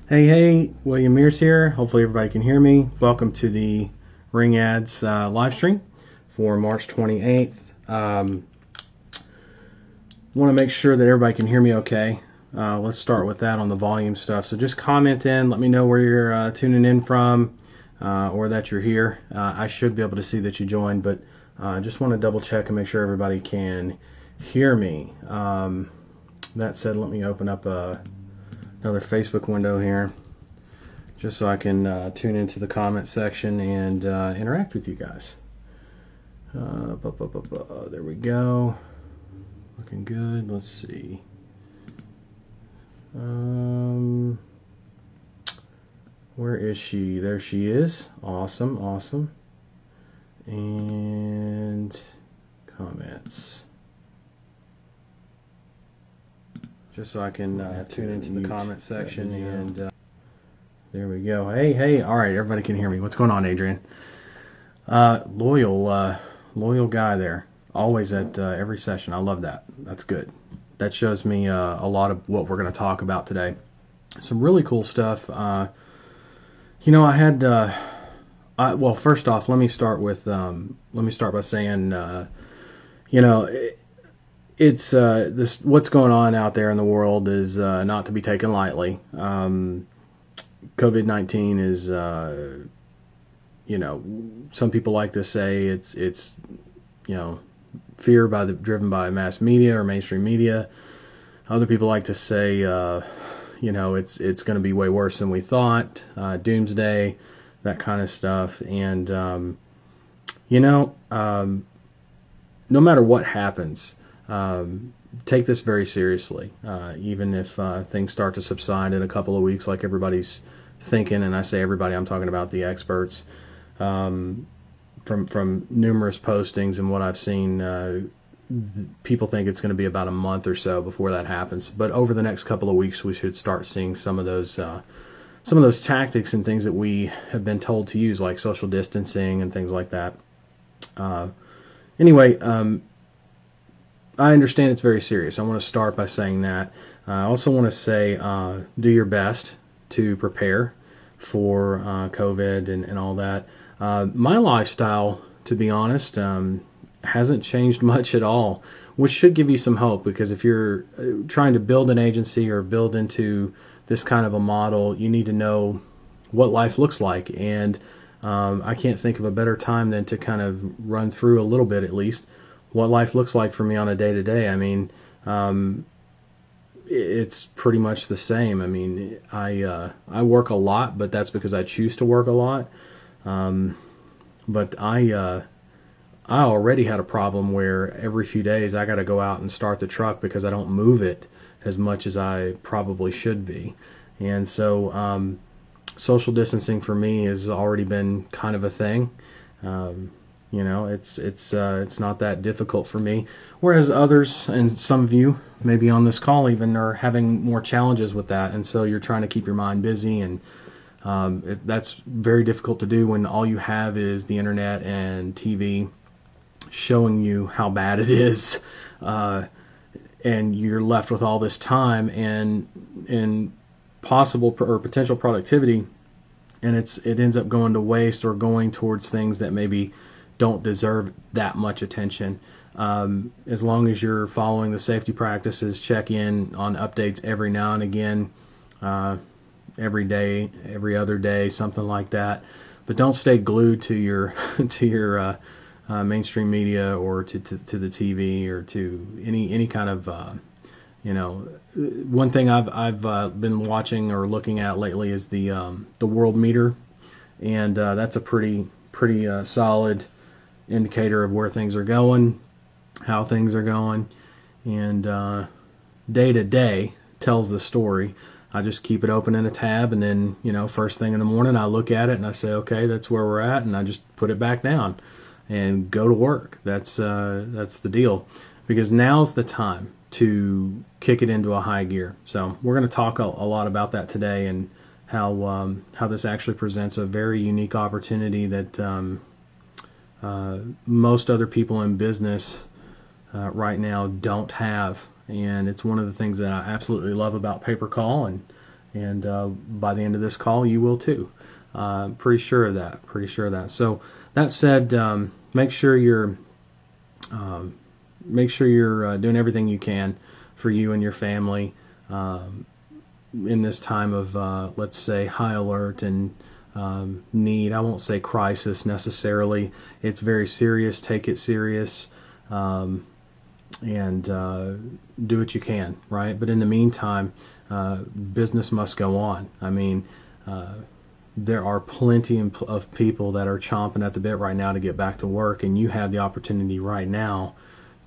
Hey, William Mears here. Hopefully everybody can hear me. Welcome to the Ring Ads live stream for March 28th. Want to make sure that everybody can hear me okay. Let's start with that on the volume stuff. So just comment in, let me know where you're tuning in from or that you're here. I should be able to see that you joined, but I just want to double check and make sure everybody can hear me. That said, let me open up another Facebook window here just so I can tune into the comment section and interact with you guys. There we go. Looking good. Let's see. Where is she? There she is. Awesome. And comments. Just so I can tune into the comment section and there we go. Hey. All right, everybody can hear me. What's going on, Adrian? Loyal guy there. Always at every session. I love that. That's good. That shows me a lot of what we're going to talk about today. Some really cool stuff. I had. Well, first off, let me start by saying, it's this. What's going on out there in the world is not to be taken lightly. COVID-19 is, some people like to say it's fear driven by mass media or mainstream media. Other people like to say, it's going to be way worse than we thought. Doomsday, that kind of stuff. And no matter what happens, take this very seriously. Even if things start to subside in a couple of weeks, like everybody's thinking, and I say everybody, I'm talking about the experts. From numerous postings and what I've seen, people think it's going to be about a month or so before that happens. But over the next couple of weeks, we should start seeing some of those tactics and things that we have been told to use, like social distancing and things like that. Anyway, I understand it's very serious. I want to start by saying that. I also want to say do your best to prepare for COVID and all that. My lifestyle, to be honest, hasn't changed much at all, which should give you some hope, because if you're trying to build an agency or build into this kind of a model, you need to know what life looks like. And I can't think of a better time than to kind of run through a little bit, at least, what life looks like for me on a day-to-day. I mean, it's pretty much the same. I mean, I work a lot, but that's because I choose to work a lot. But I already had a problem where every few days I got to go out and start the truck because I don't move it as much as I probably should be. And so social distancing for me has already been kind of a thing. It's not that difficult for me, whereas others, and some of you maybe on this call even, are having more challenges with that. And so you're trying to keep your mind busy, and that's very difficult to do when all you have is the internet and TV showing you how bad it is, and you're left with all this time and possible or potential productivity, and it ends up going to waste or going towards things that maybe don't deserve that much attention. As long as you're following the safety practices, check in on updates every now and again, every day, every other day, something like that. But don't stay glued to your mainstream media or to the TV or to any kind of One thing I've been watching or looking at lately is the world meter, and that's a pretty solid indicator of where things are going, how things are going, and day to day tells the story. I just keep it open in a tab, and then first thing in the morning I look at it and I say, okay, that's where we're at, and I just put it back down and go to work. That's the deal, because now's the time to kick it into a high gear. So we're going to talk a lot about that today, and how this actually presents a very unique opportunity that most other people in business right now don't have. And it's one of the things that I absolutely love about pay-per-call, and And by the end of this call, you will too. Pretty sure of that. Pretty sure of that. So that said, make sure you're doing everything you can for you and your family in this time of, let's say, high alert and need. I won't say crisis necessarily. It's very serious. Take it serious. And do what you can, right? But in the meantime, business must go on. I mean, there are plenty of people that are chomping at the bit right now to get back to work, and you have the opportunity right now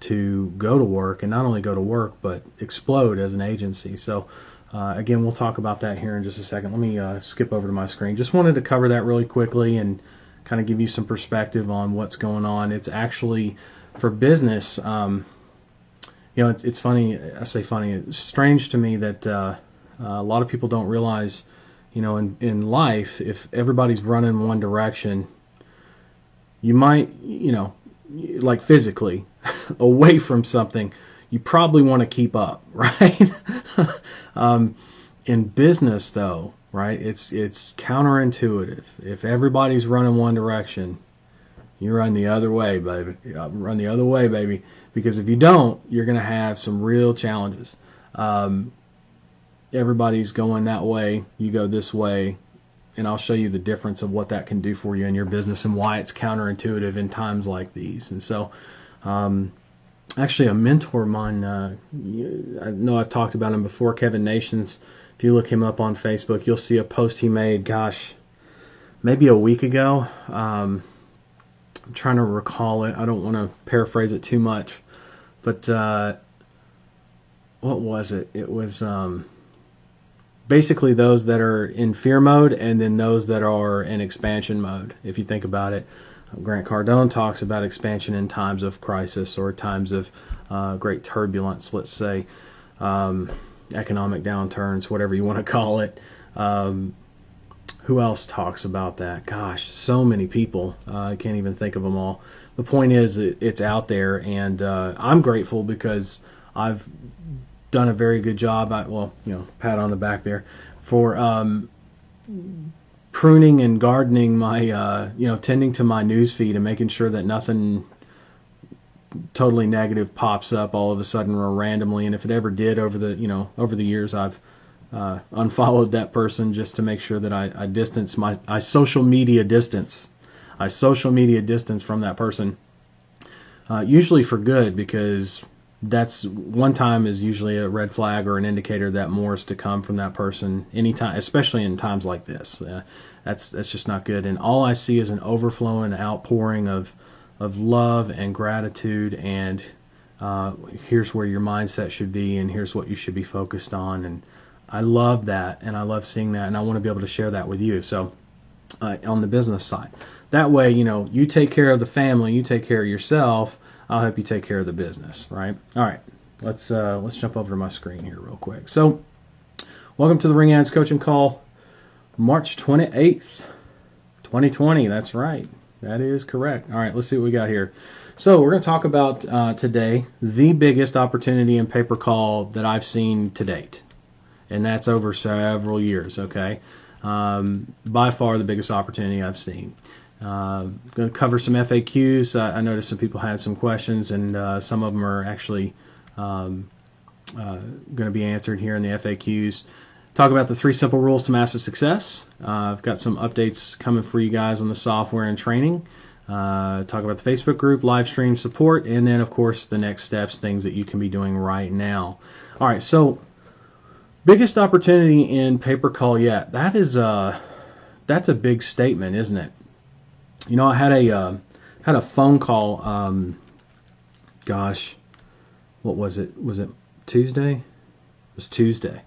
to go to work, and not only go to work, but explode as an agency. So again, we'll talk about that here in just a second. Let me skip over to my screen. Just wanted to cover that really quickly and kind of give you some perspective on what's going on. It's actually, for business, it's funny. I say funny. It's strange to me that a lot of people don't realize, in life, if everybody's running one direction, you might, like physically, away from something, you probably want to keep up, right? In business, though, right, it's counterintuitive. If everybody's running one direction, you run the other way, baby. Run the other way, baby. Because if you don't, you're going to have some real challenges. Everybody's going that way, you go this way, and I'll show you the difference of what that can do for you in your business and why it's counterintuitive in times like these. And so, actually, a mentor of mine, I know I've talked about him before, Kevin Nations. If you look him up on Facebook, you'll see a post he made, maybe a week ago. I'm trying to recall it. I don't want to paraphrase it too much. But what was it? It was basically those that are in fear mode and then those that are in expansion mode, if you think about it. Grant Cardone talks about expansion in times of crisis or times of great turbulence, let's say, economic downturns, whatever you want to call it. Who else talks about that? Gosh, so many people. I can't even think of them all. The point is, it's out there, and I'm grateful because I've done a very good job. Pat on the back there for pruning and gardening my, tending to my news feed and making sure that nothing totally negative pops up all of a sudden or randomly. And if it ever did over the years, I've unfollowed that person just to make sure that I distance I social media distance from that person, usually for good, because that's one time is usually a red flag or an indicator that more is to come from that person anytime, especially in times like this. That's just not good. And all I see is an overflowing outpouring of love and gratitude, and here's where your mindset should be, and here's what you should be focused on. And I love that, and I love seeing that, and I want to be able to share that with you. So on the business side, that way, you take care of the family, you take care of yourself, I'll help you take care of the business, right? All right, let's jump over to my screen here real quick. So welcome to the Ring Ads Coaching Call, March 28th, 2020. That's right. That is correct. All right, let's see what we got here. So we're going to talk about today the biggest opportunity in pay-per-call that I've seen to date. And that's over several years, okay? By far the biggest opportunity I've seen. Going to cover some FAQs. I noticed some people had some questions, and some of them are actually going to be answered here in the FAQs. Talk about the 3 simple rules to massive success. I've got some updates coming for you guys on the software and training. Talk about the Facebook group, live stream support, and then, of course, the next steps, things that you can be doing right now. All right, so biggest opportunity in pay-per-call yet. That's a big statement, isn't it? I had a phone call. What was it? Was it Tuesday? It was Tuesday.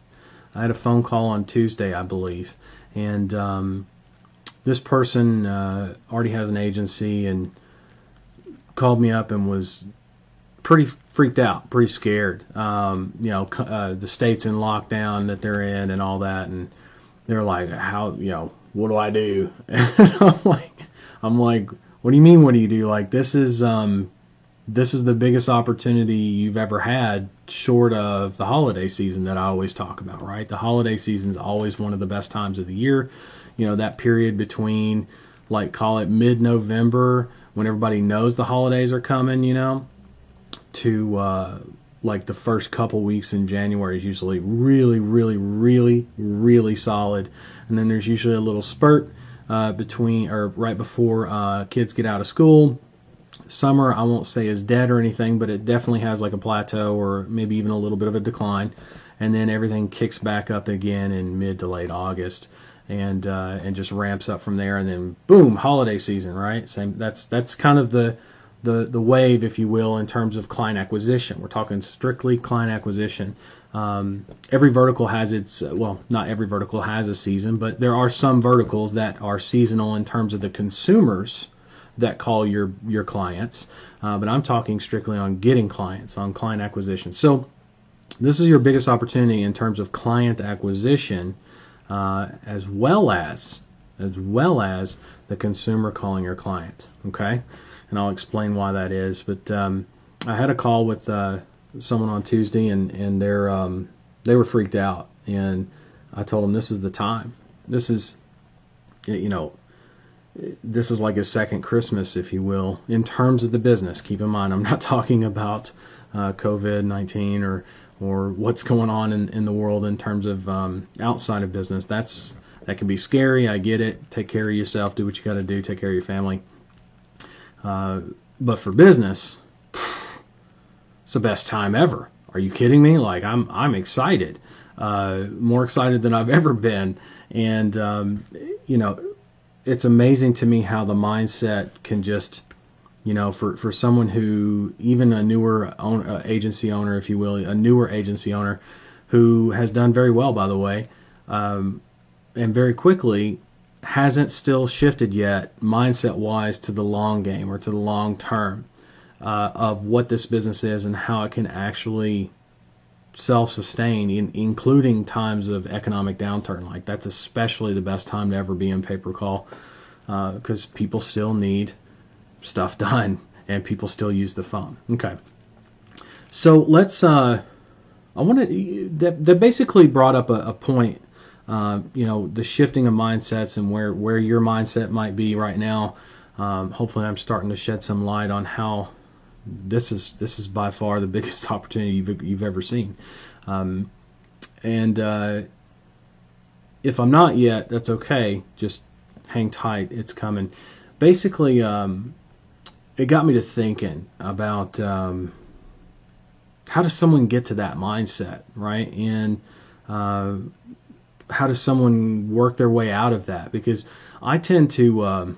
I had a phone call on Tuesday, I believe, and this person already has an agency and called me up and was pretty freaked out, pretty scared. The state's in lockdown that they're in and all that, and they're like, "How? What do I do?" And I'm like, "What do you mean? What do you do? Like, this is this is the biggest opportunity you've ever had, short of the holiday season that I always talk about, right? The holiday season is always one of the best times of the year. You know, that period between, like, call it mid-November, when everybody knows the holidays are coming, you know, to like the first couple weeks in January is usually really, really, really, really solid. And then there's usually a little spurt between, or right before kids get out of school. Summer, I won't say is dead or anything, but it definitely has like a plateau or maybe even a little bit of a decline. And then everything kicks back up again in mid to late August, and just ramps up from there. And then boom, holiday season, right? Same. That's kind of the wave, if you will, in terms of client acquisition. We're talking strictly client acquisition. Every vertical has its, well, not every vertical has a season, but there are some verticals that are seasonal in terms of the consumers that call your clients. But I'm talking strictly on getting clients, on client acquisition. So this is your biggest opportunity in terms of client acquisition, as well as the consumer calling your client. Okay, and I'll explain why that is. But I had a call with someone on Tuesday, and they were freaked out, and I told them this is the time. This is, you know, this is like a second Christmas, if you will, in terms of the business. Keep in mind, I'm not talking about COVID-19 or what's going on in the world in terms of outside of business. That can be scary. I get it. Take care of yourself. Do what you got to do. Take care of your family. But for business, it's the best time ever. Are you kidding me? Like, I'm excited, more excited than I've ever been. And you know, it's amazing to me how the mindset can just, you know, for someone who, even a newer agency owner, if you will, a newer agency owner who has done very well, by the way, and very quickly hasn't still shifted yet mindset-wise to the long game or to the long term of what this business is and how it can actually self-sustain, including times of economic downturn. Like, that's especially the best time to ever be in pay-per-call, because people still need stuff done and people still use the phone. Okay, so let's I wanted that basically brought up a point, you know, the shifting of mindsets and where your mindset might be right now. Hopefully I'm starting to shed some light on how this is by far the biggest opportunity you've ever seen. And if I'm not yet, that's okay. Just hang tight. It's coming. Basically, it got me to thinking about how does someone get to that mindset, right? And how does someone work their way out of that? Because I tend to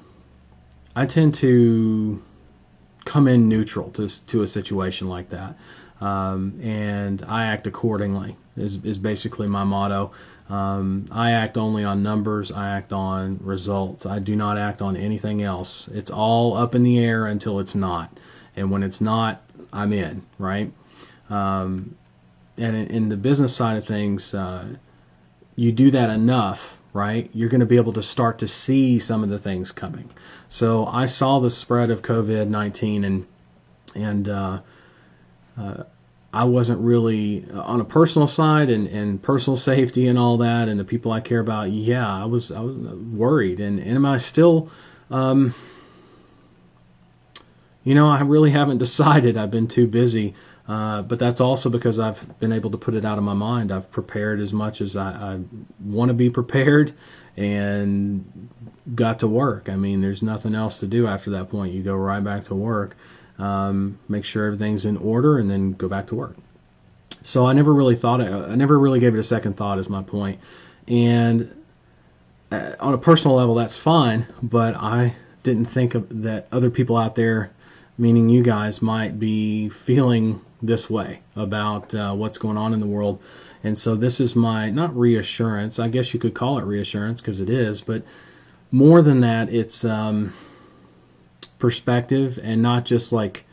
come in neutral to a situation like that, and I act accordingly. Is basically my motto. I act only on numbers. I act on results. I do not act on anything else. It's all up in the air until it's not, and when it's not, I'm in, right? And in the business side of things, you do that enough, right? You're going to be able to start to see some of the things coming. So I saw the spread of COVID-19, and I wasn't really on a personal side and personal safety and all that, and the people I care about. Yeah, I was worried, and am I still? You know, I really haven't decided. I've been too busy. But that's also because I've been able to put it out of my mind. I've prepared as much as I want to be prepared, and got to work. I mean, there's nothing else to do after that point. You go right back to work, make sure everything's in order, and then go back to work. So I never really gave it a second thought, is my point. And on a personal level, that's fine, but I didn't think that other people out there, meaning you guys, might be feeling this way about what's going on in the world. And so this is my, not reassurance, I guess you could call it reassurance because it is, but more than that, it's perspective, and not just like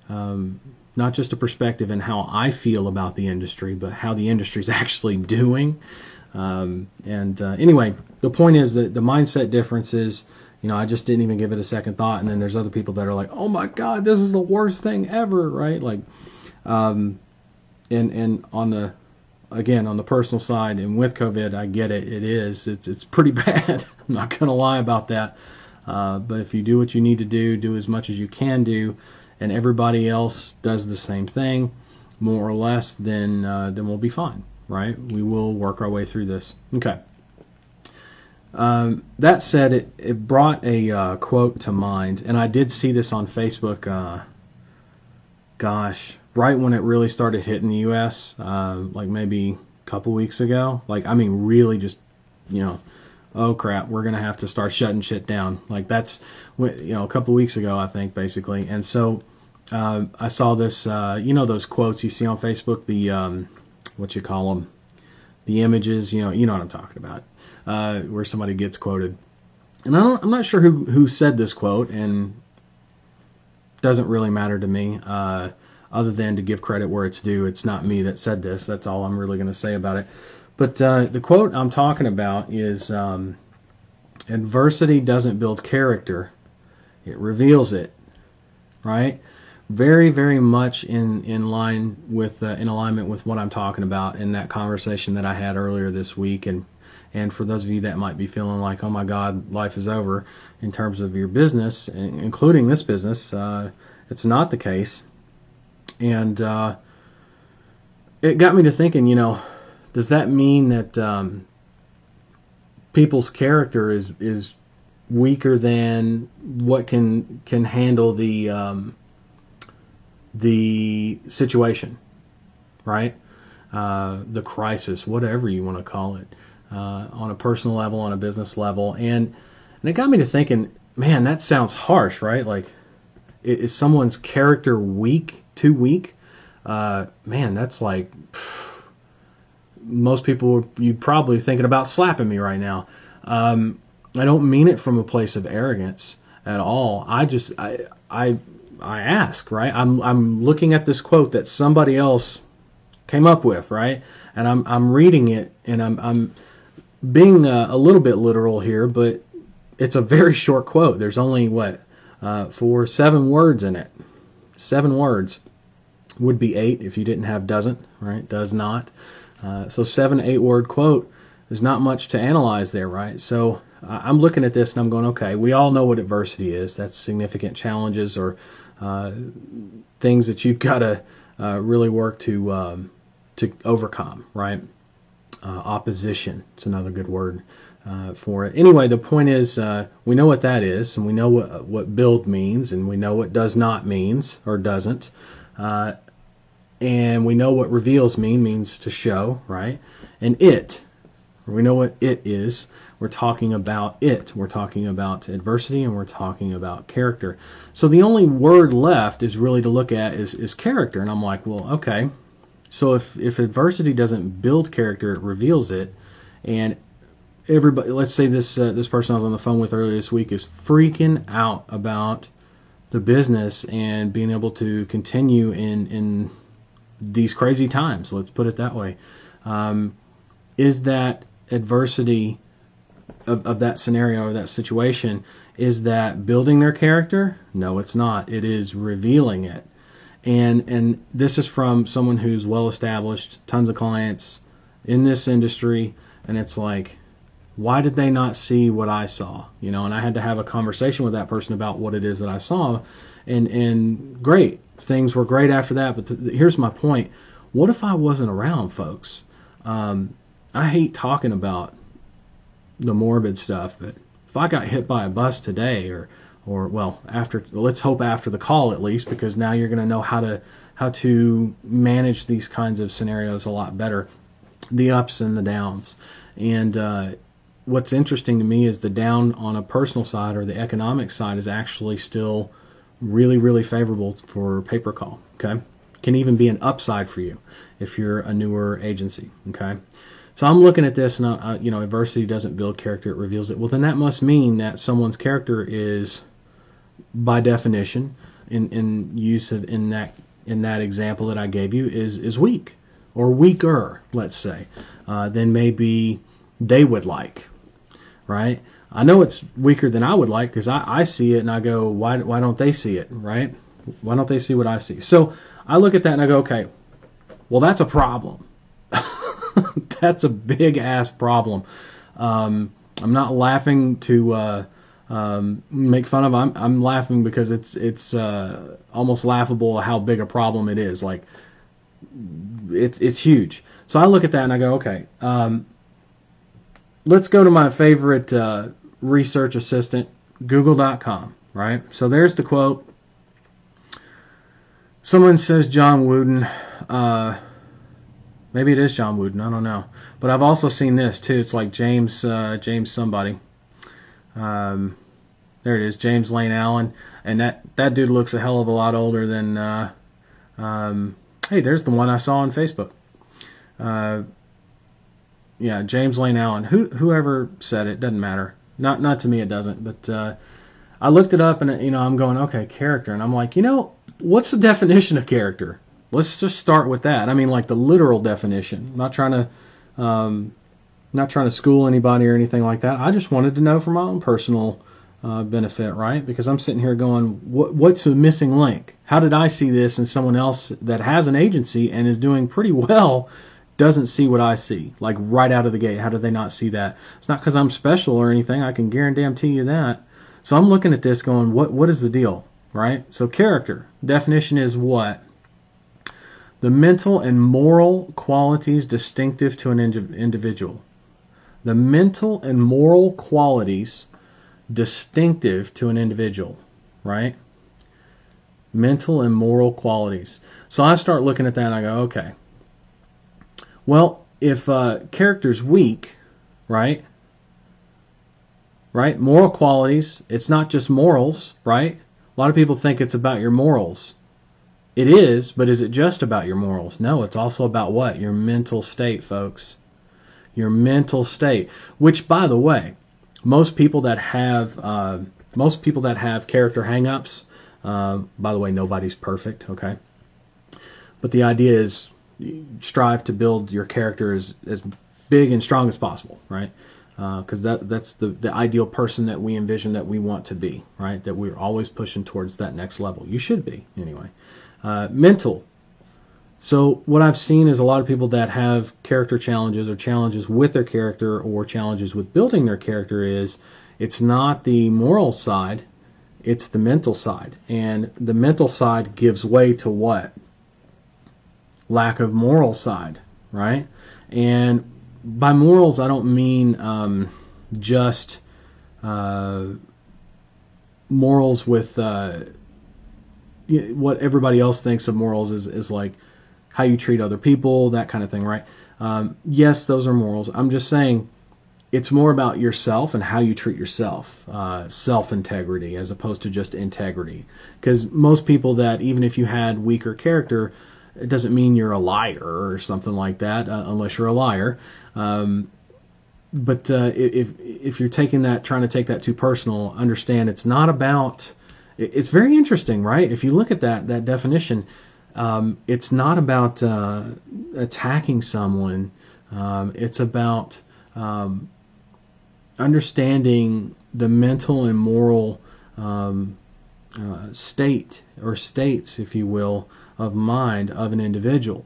not just a perspective in how I feel about the industry, but how the industry's actually doing. Anyway, the point is that the mindset differences, I just didn't even give it a second thought. And then there's other people that are like, oh my God, this is the worst thing ever, right? Like, and on the personal side and with COVID, I get it. It's pretty bad. I'm not going to lie about that. But if you do what you need to do as much as you can do, and everybody else does the same thing, more or less, then we'll be fine, right? We will work our way through this. Okay. That said, it brought a quote to mind, and I did see this on Facebook. Right when it really started hitting the U.S., like maybe a couple weeks ago. Like, I mean, really just, oh crap, we're gonna have to start shutting shit down. Like, that's, a couple weeks ago, I think, basically. And so I saw this, those quotes you see on Facebook, the what you call them, the images, you know what I'm talking about, where somebody gets quoted. And I'm not sure who said this quote, and doesn't really matter to me, other than to give credit where it's due. It's not me that said this. That's all I'm really going to say about it. But the quote I'm talking about is, adversity doesn't build character, it reveals it, right? Very, very much in alignment with what I'm talking about in that conversation that I had earlier this week. And for those of you that might be feeling like, oh my God, life is over in terms of your business, including this business, it's not the case. And it got me to thinking, does that mean that people's character is weaker than what can handle the situation, right? The crisis, whatever you want to call it, on a personal level, on a business level. And it got me to thinking, man, that sounds harsh, right? Like, is someone's character weak, too weak? Man, that's like, most people, you're probably thinking about slapping me right now. I don't mean it from a place of arrogance at all. I ask, right? I'm looking at this quote that somebody else came up with, right? And I'm reading it, and I'm being a little bit literal here, but it's a very short quote. There's only 7 words in it. 7 words. Would be 8 if you didn't have doesn't, right? Does not. So 7, 8 word quote. There's not much to analyze there, right? So I'm looking at this and I'm going, okay, we all know what adversity is. That's significant challenges or things that you've got to really work to overcome, right? Opposition. It's another good word for it. Anyway, the point is, we know what that is, and we know what build means, and we know what does not means or doesn't. And we know what reveals means to show, right? And we know what it is. We're talking about it. We're talking about adversity, and we're talking about character. So the only word left is really to look at is character. And I'm like, well, okay. So if adversity doesn't build character, it reveals it. And everybody, let's say this person I was on the phone with earlier this week is freaking out about the business and being able to continue in these crazy times. Let's put it that way. Is that adversity of that scenario or that situation, is that building their character? No, it's not. It is revealing it. And this is from someone who's well established, tons of clients in this industry, and it's like, why did they not see what I saw? And I had to have a conversation with that person about what it is that I saw, and great, things were great after that. But here's my point: what if I wasn't around, folks? I hate talking about the morbid stuff, but if I got hit by a bus today, let's hope after the call at least, because now you're going to know how to manage these kinds of scenarios a lot better, the ups and the downs. And what's interesting to me is the down on a personal side or the economic side is actually still really, really favorable for pay-per-call. Okay, can even be an upside for you if you're a newer agency. Okay. So I'm looking at this, and adversity doesn't build character; it reveals it. Well, then that must mean that someone's character is, by definition, in use of in that example that I gave you, is weak or weaker, let's say, than maybe they would like, right? I know it's weaker than I would like because I see it and I go, why don't they see it, right? Why don't they see what I see? So I look at that and I go, okay, well, that's a problem. That's a big ass problem. I'm not laughing to make fun of. I'm laughing because it's almost laughable how big a problem it is. Like it's huge. So I look at that and I go, okay, let's go to my favorite research assistant, Google.com. Right. So there's the quote. Someone says John Wooden. Maybe it is John Wooden. I don't know. But I've also seen this too. It's like James somebody. There it is, James Lane Allen, and that dude looks a hell of a lot older than. Hey, there's the one I saw on Facebook. Yeah, James Lane Allen. Whoever said it, doesn't matter. Not to me, it doesn't. But I looked it up, and I'm going, okay, character, and I'm like, what's the definition of character? Let's just start with that. I mean, like the literal definition. I'm not trying to school anybody or anything like that. I just wanted to know for my own personal benefit, right? Because I'm sitting here going, what's the missing link? How did I see this and someone else that has an agency and is doing pretty well doesn't see what I see, like right out of the gate? How did they not see that? It's not because I'm special or anything. I can guarantee you that. So I'm looking at this going, what is the deal, right? So character, definition is what? The mental and moral qualities distinctive to an individual. The mental and moral qualities distinctive to an individual, right? Mental and moral qualities. So I start looking at that and I go, okay, well, if character's weak, right? Moral qualities, it's not just morals, right? A lot of people think it's about your morals. It is, but is it just about your morals? No, it's also about what? Your mental state, folks. Your mental state. Which, by the way, most people that have character hang-ups, by the way, nobody's perfect, okay? But the idea is strive to build your character as big and strong as possible, right? Because that's the ideal person that we envision that we want to be, right? That we're always pushing towards that next level. You should be, anyway. Mental. So what I've seen is a lot of people that have character challenges or challenges with their character or challenges with building their character it's not the moral side, it's the mental side. And the mental side gives way to what? Lack of moral side, right? And by morals, I don't mean just morals with what everybody else thinks of morals is like how you treat other people, that kind of thing, right? Yes, those are morals. I'm just saying it's more about yourself and how you treat yourself, self-integrity as opposed to just integrity. Because most people that, even if you had weaker character, it doesn't mean you're a liar or something like that, unless you're a liar. But if you're trying to take that too personal, understand it's not about. It's very interesting, right? If you look at that definition, it's not about attacking someone. It's about understanding the mental and moral state or states, if you will, of mind of an individual.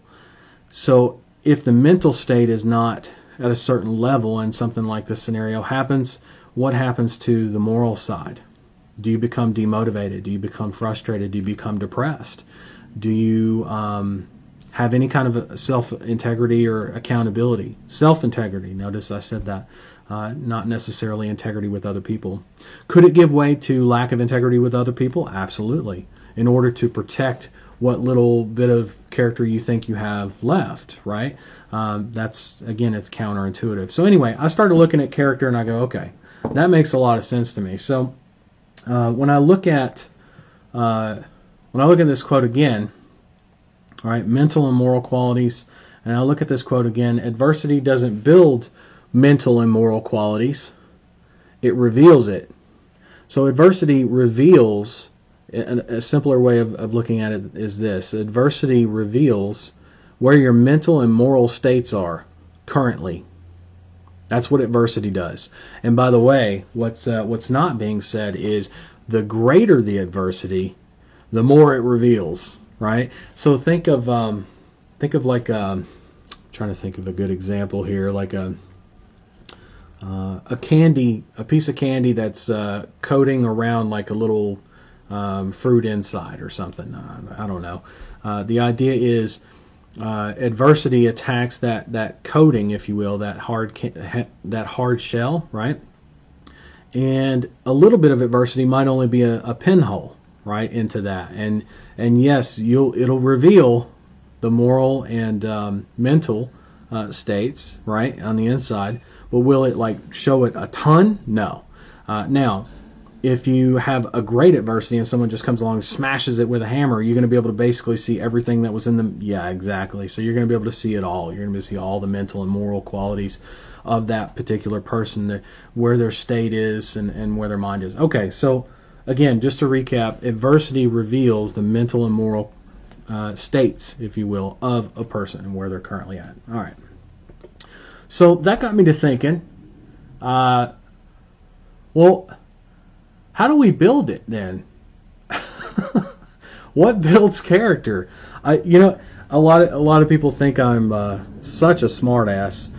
So if the mental state is not at a certain level and something like this scenario happens, what happens to the moral side? Do you become demotivated? Do you become frustrated? Do you become depressed? Do you have any kind of self-integrity or accountability? Self-integrity, notice I said that, not necessarily integrity with other people. Could it give way to lack of integrity with other people? Absolutely. In order to protect what little bit of character you think you have left, right? That's, again, it's counterintuitive. So anyway, I started looking at character and I go, okay, that makes a lot of sense to me. So when I look at this quote again, all right, mental and moral qualities, and I look at this quote again, adversity doesn't build mental and moral qualities, it reveals it. So adversity reveals, a simpler way of looking at it is this: adversity reveals where your mental and moral states are currently. That's what adversity does. And by the way, what's not being said is the greater the adversity, the more it reveals, right? So think of like trying to think of a good example here, like a candy, a piece of candy that's coating around like a little fruit inside or something. I don't know. The idea is adversity attacks that coating, if you will, that hard shell, right? And a little bit of adversity might only be a pinhole, right, into that. And yes, it'll reveal the moral and mental states, right, on the inside. But will it like show it a ton? No. Now, if you have a great adversity and someone just comes along and smashes it with a hammer, you're going to be able to basically see everything that was in them. Yeah, exactly. So you're going to be able to see it all. You're going to be able to see all the mental and moral qualities of that particular person, where their state is and where their mind is. Okay, so again, just to recap, adversity reveals the mental and moral states, if you will, of a person and where they're currently at. All right. So that got me to thinking, well, how do we build it then? What builds character? A lot of people think I'm such a smartass.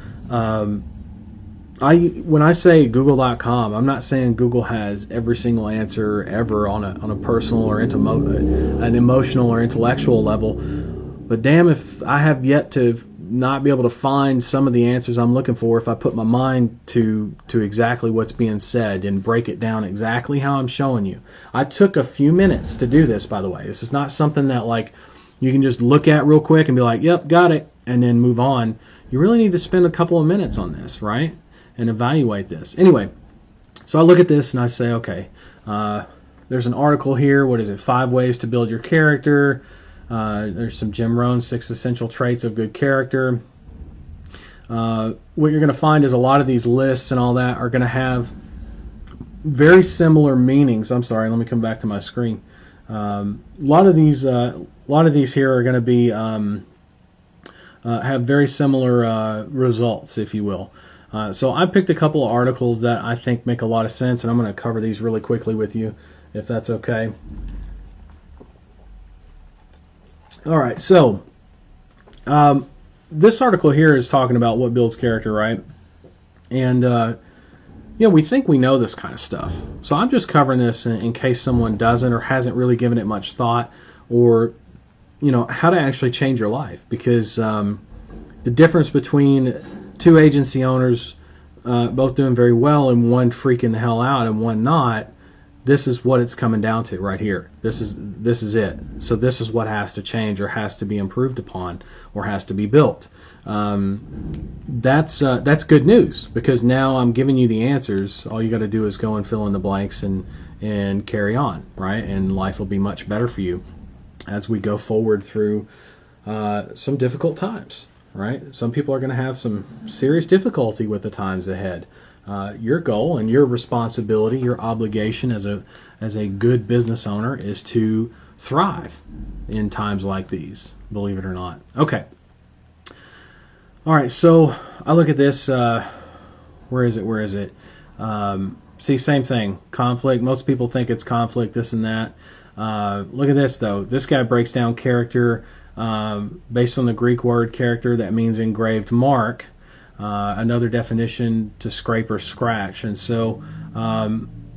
When I say Google.com, I'm not saying Google has every single answer ever on a personal or an emotional or intellectual level. But damn if I have yet to not be able to find some of the answers I'm looking for if I put my mind to exactly what's being said and break it down exactly how I'm showing you. I took a few minutes to do this, by the way. This is not something that like you can just look at real quick and be like, yep, got it, and then move on. You really need to spend a couple of minutes on this, right? And evaluate this. Anyway, so I look at this and I say, okay, there's an article here. What is it? 5 ways to build your character. There's some Jim Rohn, 6 essential traits of good character. What you're going to find is a lot of these lists and all that are going to have very similar meanings. I'm sorry, let me come back to my screen. A lot of these here are going to be have very similar results, if you will. So I picked a couple of articles that I think make a lot of sense, and I'm going to cover these really quickly with you, if that's okay. All right, so this article here is talking about what builds character, right? And we think we know this kind of stuff. So I'm just covering this in case someone doesn't or hasn't really given it much thought, or how to actually change your life. Because the difference between 2 agency owners both doing very well and one freaking the hell out and one not, this is what it's coming down to right here. This is it. So this is what has to change or has to be improved upon or has to be built. That's good news, because now I'm giving you the answers. All you got to do is go and fill in the blanks and carry on, right? And life will be much better for you as we go forward through some difficult times, right? Some people are going to have some serious difficulty with the times ahead. Your goal and your responsibility, your obligation as a good business owner is to thrive in times like these, believe it or not. Okay. All right, so I look at this. Where is it? See, same thing. Conflict. Most people think it's conflict, this and that. Look at this, though. This guy breaks down character based on the Greek word character that means engraved mark. Another definition to scrape or scratch. And so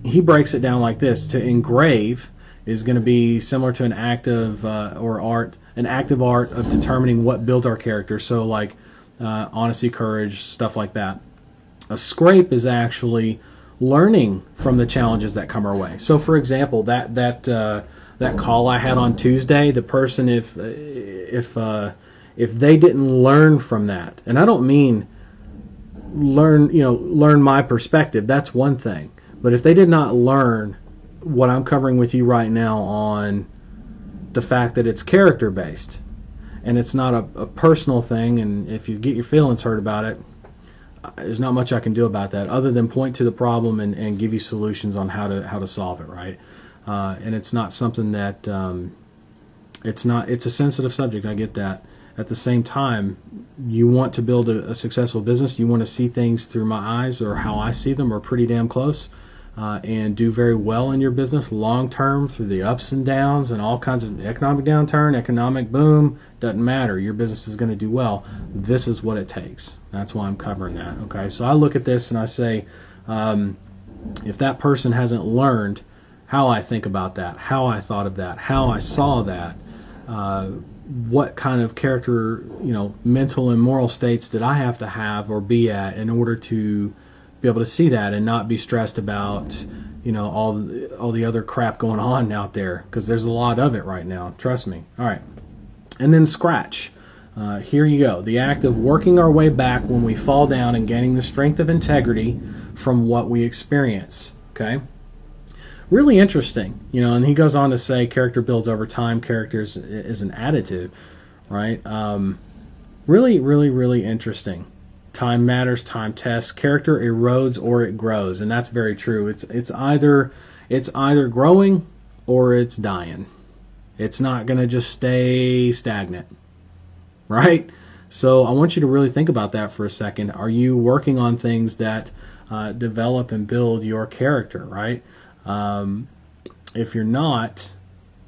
he breaks it down like this. To engrave is going to be similar to an active active art of determining what builds our character. So like honesty, courage, stuff like that. A scrape is actually learning from the challenges that come our way. So for example, that call I had on Tuesday, the person, if they didn't learn from that, and I don't mean learn my perspective, that's one thing, but if they did not learn what I'm covering with you right now on the fact that it's character based and it's not a personal thing, and if you get your feelings hurt about it, there's not much I can do about that other than point to the problem and give you solutions on how to solve it, right? And it's not something that it's a sensitive subject, I get that. at the same time, you want to build a successful business. You want to see things through my eyes, or how I see them, or pretty damn close, and do very well in your business long term through the ups and downs and all kinds of economic downturn, economic boom. Doesn't matter. Your business is going to do well. This is what it takes. That's why I'm covering that. Okay, so I look at this and I say, if that person hasn't learned how I think about that, how I thought of that, how I saw that, what kind of character, mental and moral states did I have to have or be at in order to be able to see that and not be stressed about, all the other crap going on out there, because there's a lot of it right now. Trust me. All right. And then scratch. Here you go. The act of working our way back when we fall down and gaining the strength of integrity from what we experience. Okay. Really interesting, and he goes on to say character builds over time, character is an additive, right? Really, really, really interesting. Time matters, time tests, character erodes or it grows, and that's very true. It's either growing or it's dying. It's not going to just stay stagnant, right? So I want you to really think about that for a second. Are you working on things that develop and build your character, right? If you're not,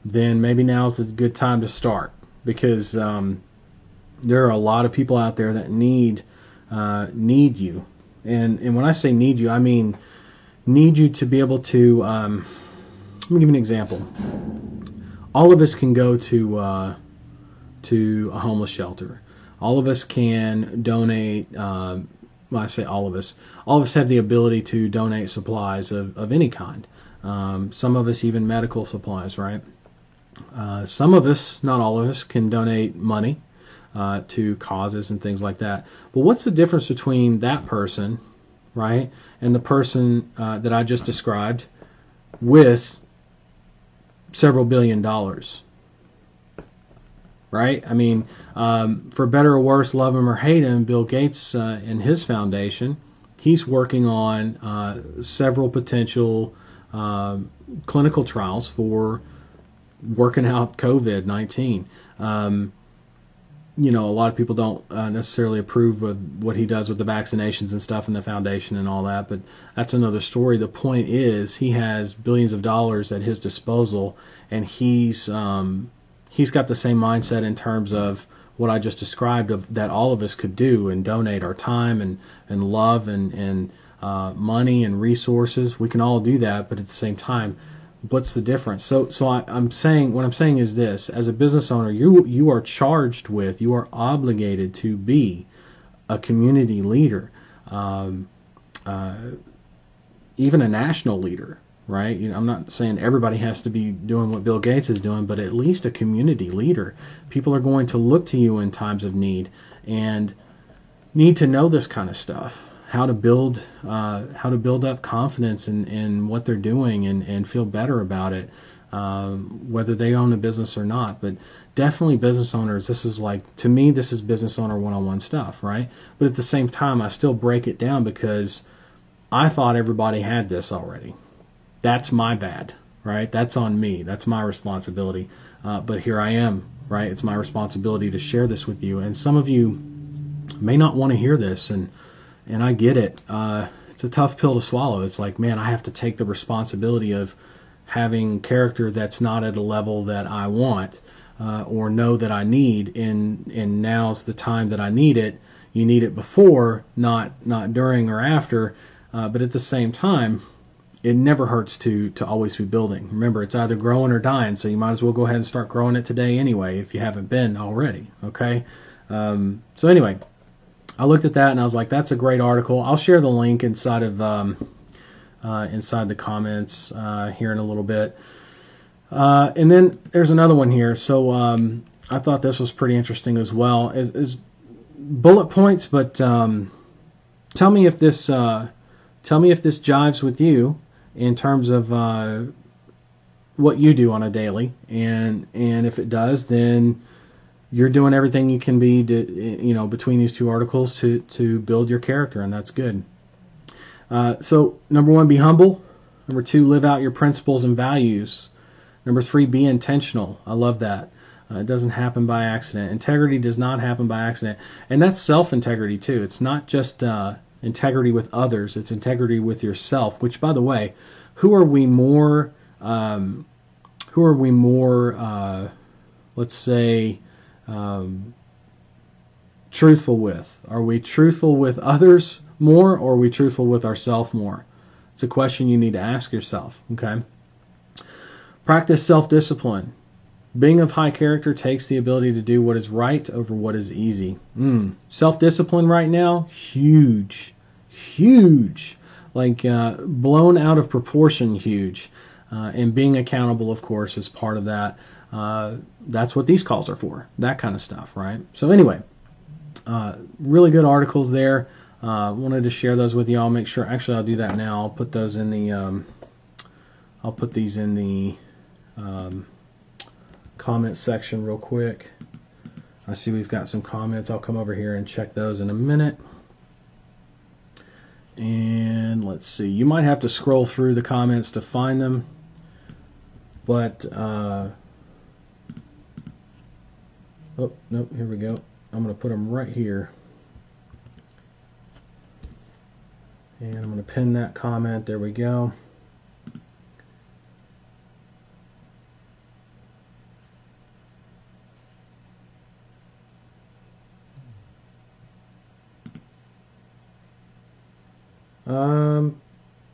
then maybe now's a good time to start, because there are a lot of people out there that need you, and when I say need you, I mean need you to be able to. Let me give you an example. All of us can go to a homeless shelter. All of us can donate. Well, I say all of us. All of us have the ability to donate supplies of any kind. Some of us even medical supplies, right? Some of us, not all of us, can donate money to causes and things like that. But what's the difference between that person, right, and the person that I just described with several $billion, right? I mean, for better or worse, love him or hate him, Bill Gates and his foundation, he's working on several potential clinical trials for working out COVID-19. A lot of people don't necessarily approve of what he does with the vaccinations and stuff in the foundation and all that, but that's another story. The point is, he has billions of dollars at his disposal, and he's got the same mindset in terms of what I just described, of that all of us could do and donate our time and love and money and resources. We can all do that, but at the same time, what's the difference? So I'm saying, what I'm saying is this: as a business owner, you are charged with, you are obligated to be a community leader, even a national leader, right? I'm not saying everybody has to be doing what Bill Gates is doing, but at least a community leader. People are going to look to you in times of need and need to know this kind of stuff. How to build up confidence in what they're doing and feel better about it, whether they own a business or not. But definitely business owners, to me, this is business owner one-on-one stuff, right? But at the same time, I still break it down because I thought everybody had this already. That's my bad, right? That's on me. That's my responsibility. But here I am, right? It's my responsibility to share this with you. And some of you may not want to hear this, and I get it. It's a tough pill to swallow. It's like, man, I have to take the responsibility of having character that's not at a level that I want or know that I need, and now's the time that I need it. You need it before, not during or after. But at the same time, it never hurts to always be building. Remember, it's either growing or dying, so you might as well go ahead and start growing it today anyway if you haven't been already, okay? So anyway, I looked at that and I was like, that's a great article. I'll share the link inside of inside the comments here in a little bit. And then there's another one here. So I thought this was pretty interesting as well. Is bullet points, but tell me if this jives with you in terms of what you do on a daily, and if it does, then you're doing everything you can be to, between these two articles to build your character, and that's good. So number 1, be humble. Number 2, live out your principles and values. Number 3, be intentional. I love that. It doesn't happen by accident. Integrity does not happen by accident. And that's self-integrity too. It's not just integrity with others. It's integrity with yourself, which, by the way, who are we more, let's say, truthful with? Are we truthful with others more, or are we truthful with ourselves more? It's a question you need to ask yourself, okay? Practice self-discipline. Being of high character takes the ability to do what is right over what is easy. Self-discipline right now, huge. Like blown out of proportion huge. And being accountable, of course, is part of that. That's what these calls are for, that kind of stuff, right? So anyway, really good articles there. Wanted to share those with you. I'll make sure, actually I'll do that now. I'll put those in the, I'll put these in the comment section real quick. I see we've got some comments. I'll come over here and check those in a minute. And let's see, you might have to scroll through the comments to find them, but oh nope, here we go. I'm going to put them right here, and I'm going to pin that comment. There we go.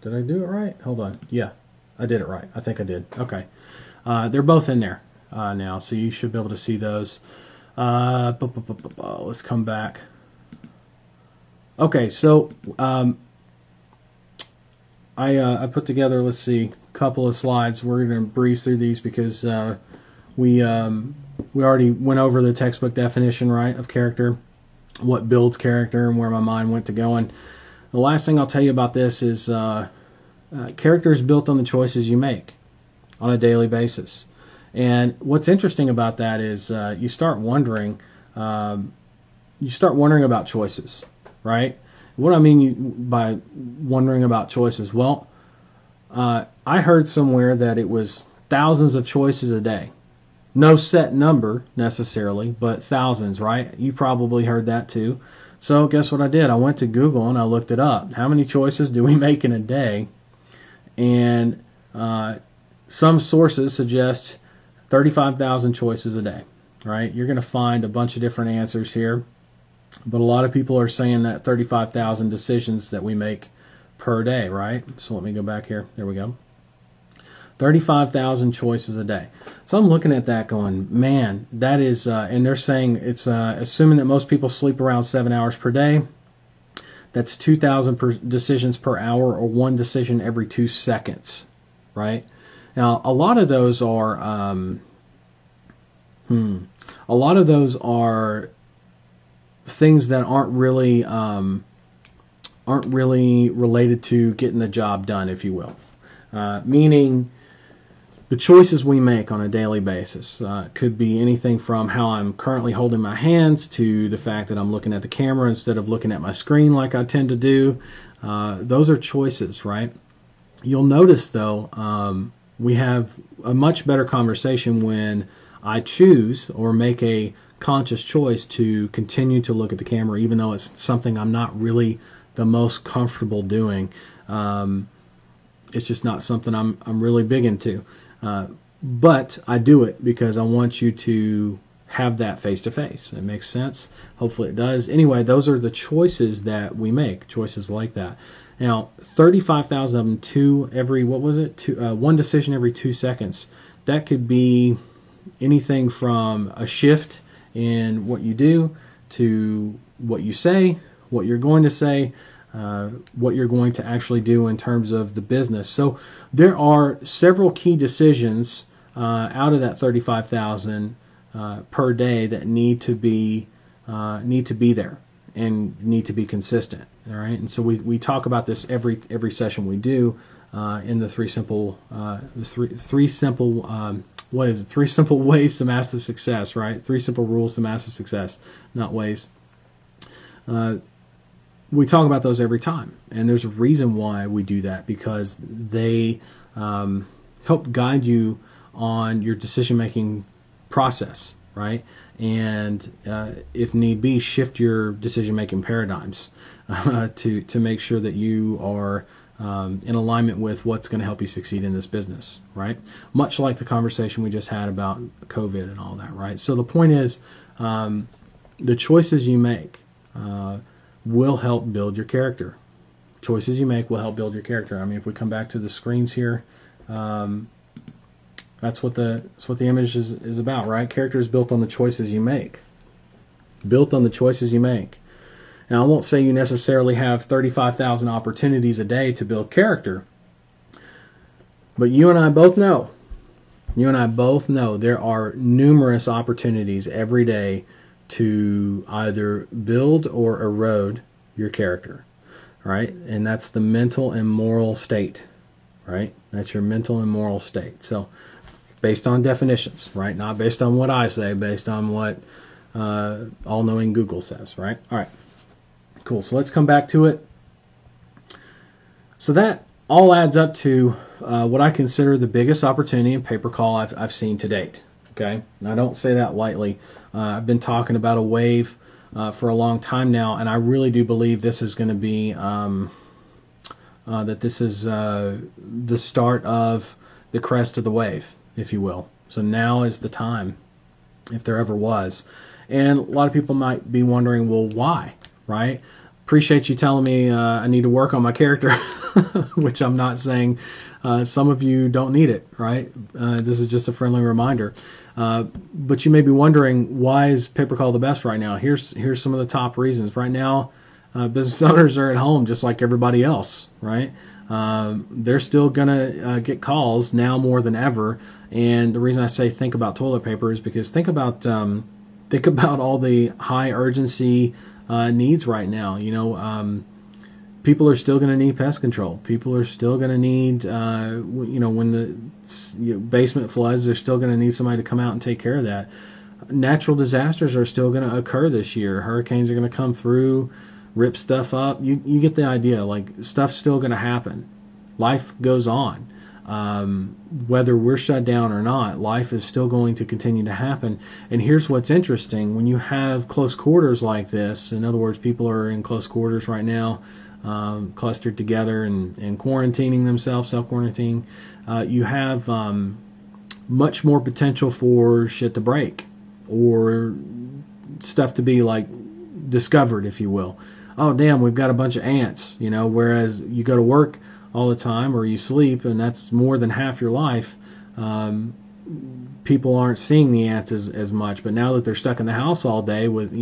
Did I do it right? Hold on. Yeah, I did it right. I think I did. Okay. They're both in there now, so you should be able to see those. Let's come back. Okay, so I put together, let's see, a couple of slides. We're going to breeze through these because we already went over the textbook definition, right, of character, what builds character, and where my mind went to going. The last thing I'll tell you about this is character is built on the choices you make on a daily basis. And what's interesting about that is you start wondering about choices, right? What I mean by wondering about choices, well, I heard somewhere that it was thousands of choices a day. No set number necessarily, but thousands, right? You probably heard that too. So guess what I did? I went to Google and I looked it up. How many choices do we make in a day? And some sources suggest 35,000 choices a day, right? You're going to find a bunch of different answers here, but a lot of people are saying that 35,000 decisions that we make per day, right? So let me go back here. There we go. 35,000 choices a day. So I'm looking at that going, man, that is, and they're saying it's assuming that most people sleep around 7 hours per day. That's 2,000 decisions per hour, or one decision every 2 seconds, right? Now, a lot of those are things that aren't really related to getting the job done, if you will. Meaning, the choices we make on a daily basis could be anything from how I'm currently holding my hands to the fact that I'm looking at the camera instead of looking at my screen like I tend to do. Those are choices, right? You'll notice, though, we have a much better conversation when I choose or make a conscious choice to continue to look at the camera, even though it's something I'm not really the most comfortable doing. It's just not something I'm really big into. But I do it because I want you to have that face-to-face. It makes sense? Hopefully it does. Anyway, those are the choices that we make, choices like that. Now, 35,000 of them, one decision every 2 seconds. That could be anything from a shift in what you do to what you say, what you're going to say, what you're going to actually do in terms of the business. So there are several key decisions out of that 35,000 per day that need to be there and need to be consistent. All right, and so we talk about this every session we do in the three simple ways to master success. Right, 3 simple rules to master success, not ways. We talk about those every time, and there's a reason why we do that, because they help guide you on your decision-making process, right? And if need be, shift your decision-making paradigms to make sure that you are in alignment with what's going to help you succeed in this business, right? Much like the conversation we just had about COVID and all that, right? So the point is, the choices you make will help build your character. Choices you make will help build your character. I mean, if we come back to the screens here, that's what the image is about, right? Character is built on the choices you make. Built on the choices you make. Now, I won't say you necessarily have 35,000 opportunities a day to build character, but you and I both know there are numerous opportunities every day to either build or erode your character, right? And that's the mental and moral state, right? That's your mental and moral state. So based on definitions, right? Not based on what I say, based on what all-knowing Google says, right? All right, cool. So let's come back to it. So that all adds up to what I consider the biggest opportunity in pay-per-call I've seen to date. Okay, and I don't say that lightly. I've been talking about a wave for a long time now, and I really do believe this is going to be that this is the start of the crest of the wave, if you will. So now is the time, if there ever was. And a lot of people might be wondering, well, why, right? Appreciate you telling me I need to work on my character, which I'm not saying. Some of you don't need it, right? This is just a friendly reminder. But you may be wondering, why is pay-per-call the best right now? Here's some of the top reasons. Right now, business owners are at home just like everybody else, right? They're still going to get calls now more than ever. And the reason I say think about toilet paper is because think about all the high urgency needs right now. You know, people are still going to need pest control. People are still going to need, when the basement floods, they're still going to need somebody to come out and take care of that. Natural disasters are still going to occur this year. Hurricanes are going to come through, rip stuff up. You get the idea. Like, stuff's still going to happen. Life goes on. Whether we're shut down or not, life is still going to continue to happen. And here's what's interesting. When you have close quarters like this, in other words, people are in close quarters right now, clustered together and quarantining themselves, self-quarantining, you have much more potential for shit to break or stuff to be like discovered, if you will. Oh, damn, we've got a bunch of ants, whereas you go to work all the time or you sleep and that's more than half your life. People aren't seeing the ants as much, but now that they're stuck in the house all day with,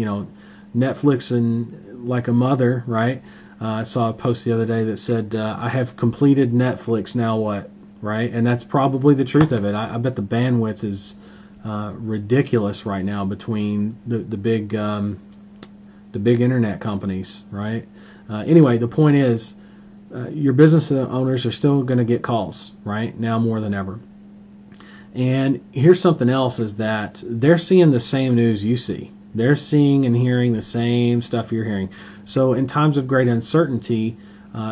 Netflix and like a mother, right? I saw a post the other day that said, I have completed Netflix, now what, right? And that's probably the truth of it. I bet the bandwidth is ridiculous right now between the big internet companies, right? Anyway, the point is, your business owners are still going to get calls, right? Now more than ever. And here's something else, is that they're seeing the same news you see. They're seeing and hearing the same stuff you're hearing. So in times of great uncertainty,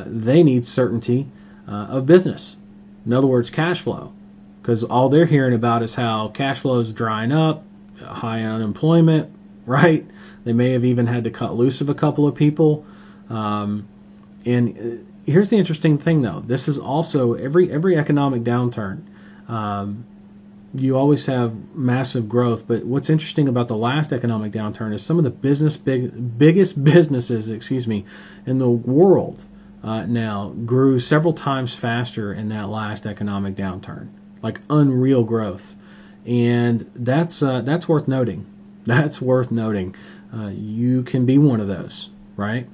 they need certainty of business. In other words, cash flow. Because all they're hearing about is how cash flow is drying up, high unemployment, right? They may have even had to cut loose of a couple of people. And here's the interesting thing, though. This is also every economic downturn. You always have massive growth, but what's interesting about the last economic downturn is some of the biggest businesses, in the world now grew several times faster in that last economic downturn, like unreal growth, and that's worth noting. That's worth noting. You can be one of those, right?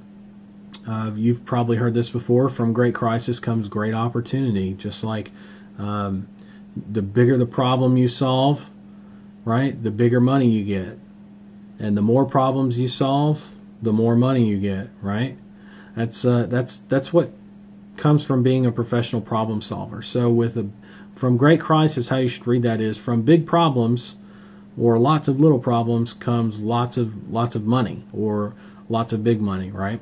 You've probably heard this before. From great crisis comes great opportunity. Just like the bigger the problem you solve, right, the bigger money you get. And the more problems you solve, the more money you get, right? That's what comes from being a professional problem solver. So from great crisis, how you should read that is, from big problems or lots of little problems comes lots of money, or lots of big money, right?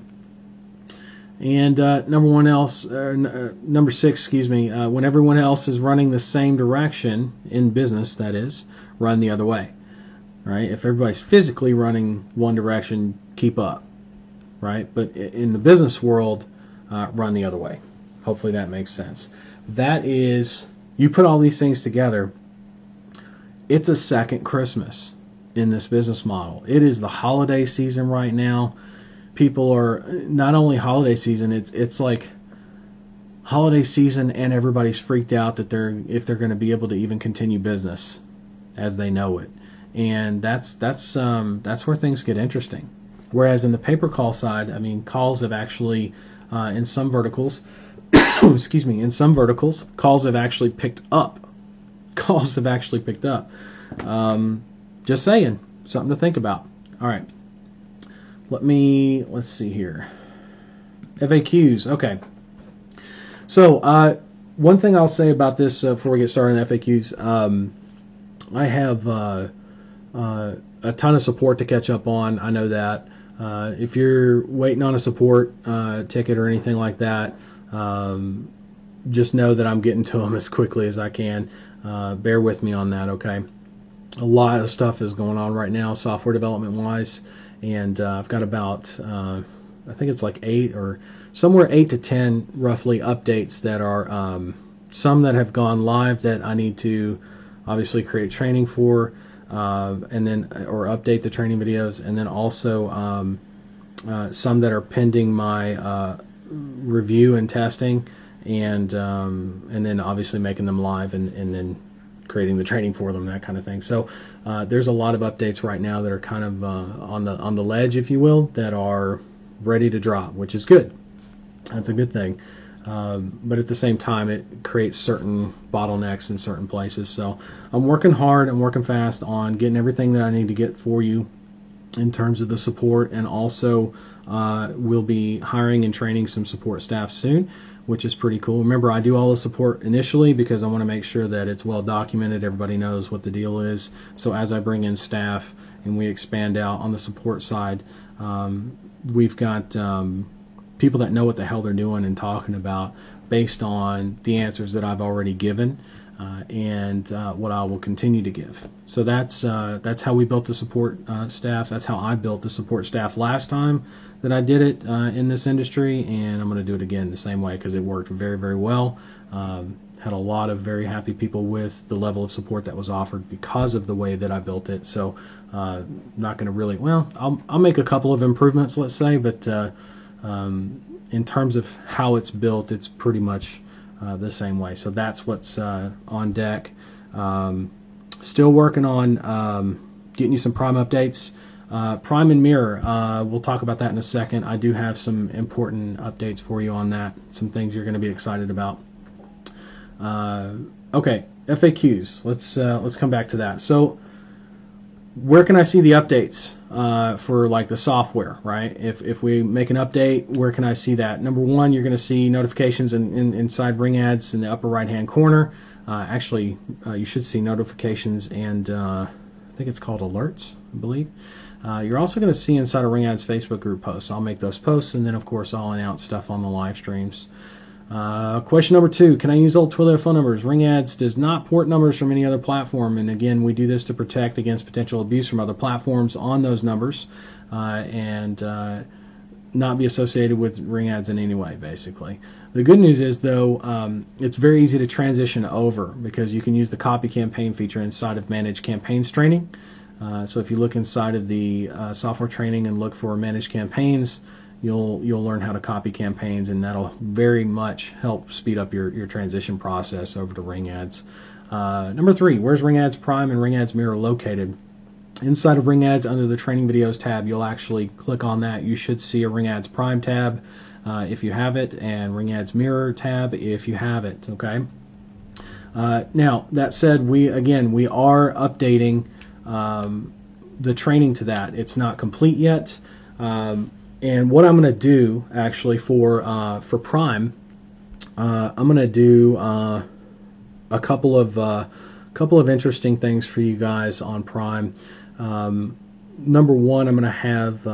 And number 6, when everyone else is running the same direction in business, that is, run the other way. right? If everybody's physically running one direction, keep up, right? But in the business world, run the other way. Hopefully that makes sense. That is, you put all these things together, it's a second Christmas in this business model. It is the holiday season right now. People are, not only holiday season, it's like holiday season, and everybody's freaked out that if they're going to be able to even continue business as they know it. And that's where things get interesting. Whereas in the pay-per-call side, I mean, calls have actually, in some verticals, excuse me, in some verticals, calls have actually picked up. Calls have actually picked up. Just saying, something to think about. All right, let's see here. FAQs. Okay. So one thing I'll say about this before we get started on FAQs, I have a ton of support to catch up on. I know that. If you're waiting on a support ticket or anything like that, just know that I'm getting to them as quickly as I can. Bear with me on that, okay? A lot of stuff is going on right now, software development wise, and I've got about I think it's like 8 or somewhere 8 to 10 roughly updates that are some that have gone live that I need to obviously create training for, and then or update the training videos, and then also some that are pending my review and testing, and then obviously making them live and then creating the training for them, that kind of thing. So there's a lot of updates right now that are kind of on the ledge, if you will, that are ready to drop, which is good. That's a good thing. But at the same time, it creates certain bottlenecks in certain places. So I'm working hard, I'm working fast on getting everything that I need to get for you in terms of the support, and also we'll be hiring and training some support staff soon, which is pretty cool. Remember, I do all the support initially because I want to make sure that it's well documented, everybody knows what the deal is. So as I bring in staff and we expand out on the support side, we've got people that know what the hell they're doing and talking about based on the answers that I've already given, and what I will continue to give. So that's how we built the support staff. That's how I built the support staff last time that I did it in this industry, and I'm going to do it again the same way because it worked very, very well. Had a lot of very happy people with the level of support that was offered because of the way that I built it. So not going to really, well, I'll make a couple of improvements, let's say, but in terms of how it's built, it's pretty much the same way. So that's what's on deck. Still working on getting you some Prime updates. Prime and Mirror, we'll talk about that in a second. I do have some important updates for you on that, some things you're going to be excited about. Okay, FAQs. Let's come back to that. So where can I see the updates for like the software, right? If we make an update, where can I see that? Number one, you're going to see notifications inside Ring Ads in the upper right-hand corner. Actually, you should see notifications and I think it's called alerts, I believe. You're also going to see inside of Ring Ads Facebook group posts. I'll make those posts, and then of course I'll announce stuff on the live streams. Question number 2, can I use old Twilio phone numbers? Ring Ads does not port numbers from any other platform, and again, we do this to protect against potential abuse from other platforms on those numbers, and not be associated with Ring Ads in any way, basically. The good news is, though, it's very easy to transition over because you can use the copy campaign feature inside of Managed Campaigns training. So if you look inside of the software training and look for Managed Campaigns, you'll learn how to copy campaigns, and that'll very much help speed up your transition process over to Ring Ads. Number 3, where's Ring Ads Prime and Ring Ads Mirror located? Inside of Ring Ads, under the Training Videos tab, you'll actually click on that. You should see a Ring Ads Prime tab if you have it, and Ring Ads Mirror tab if you have it, okay? Now, that said, we are updating the training to that. It's not complete yet. And what I'm going to do actually for Prime, I'm going to do a couple of interesting things for you guys on Prime. Number one, I'm going to have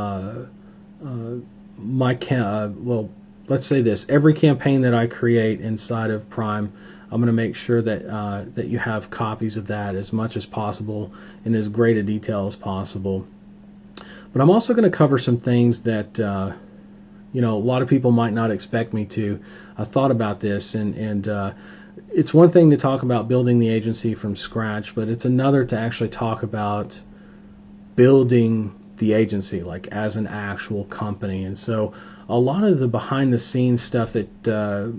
well, let's say this: every campaign that I create inside of Prime, I'm going to make sure that that you have copies of that as much as possible in as great a detail as possible. But I'm also going to cover some things that a lot of people might not expect me to. I thought about this, and it's one thing to talk about building the agency from scratch, but it's another to actually talk about building the agency like as an actual company. And so a lot of the behind the scenes stuff that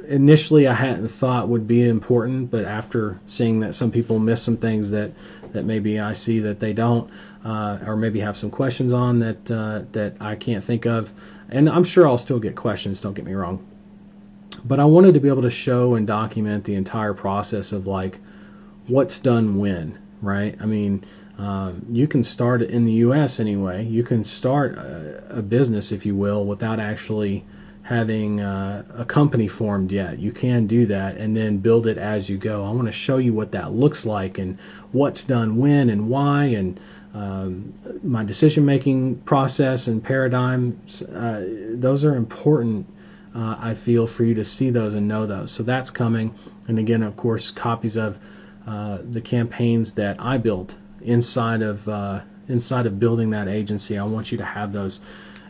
initially I hadn't thought would be important, but after seeing that some people miss some things that maybe I see that they don't, or maybe have some questions on that I can't think of, and I'm sure I'll still get questions, don't get me wrong, but I wanted to be able to show and document the entire process of like what's done when, right? I mean, you can start in the U.S. anyway. You can start a business, if you will, without actually having a company formed yet. You can do that and then build it as you go. I want to show you what that looks like and what's done when and why, and my decision-making process and paradigms. Those are important, I feel, for you to see those and know those. So that's coming. And again, of course, copies of the campaigns that I built inside of building that agency. I want you to have those.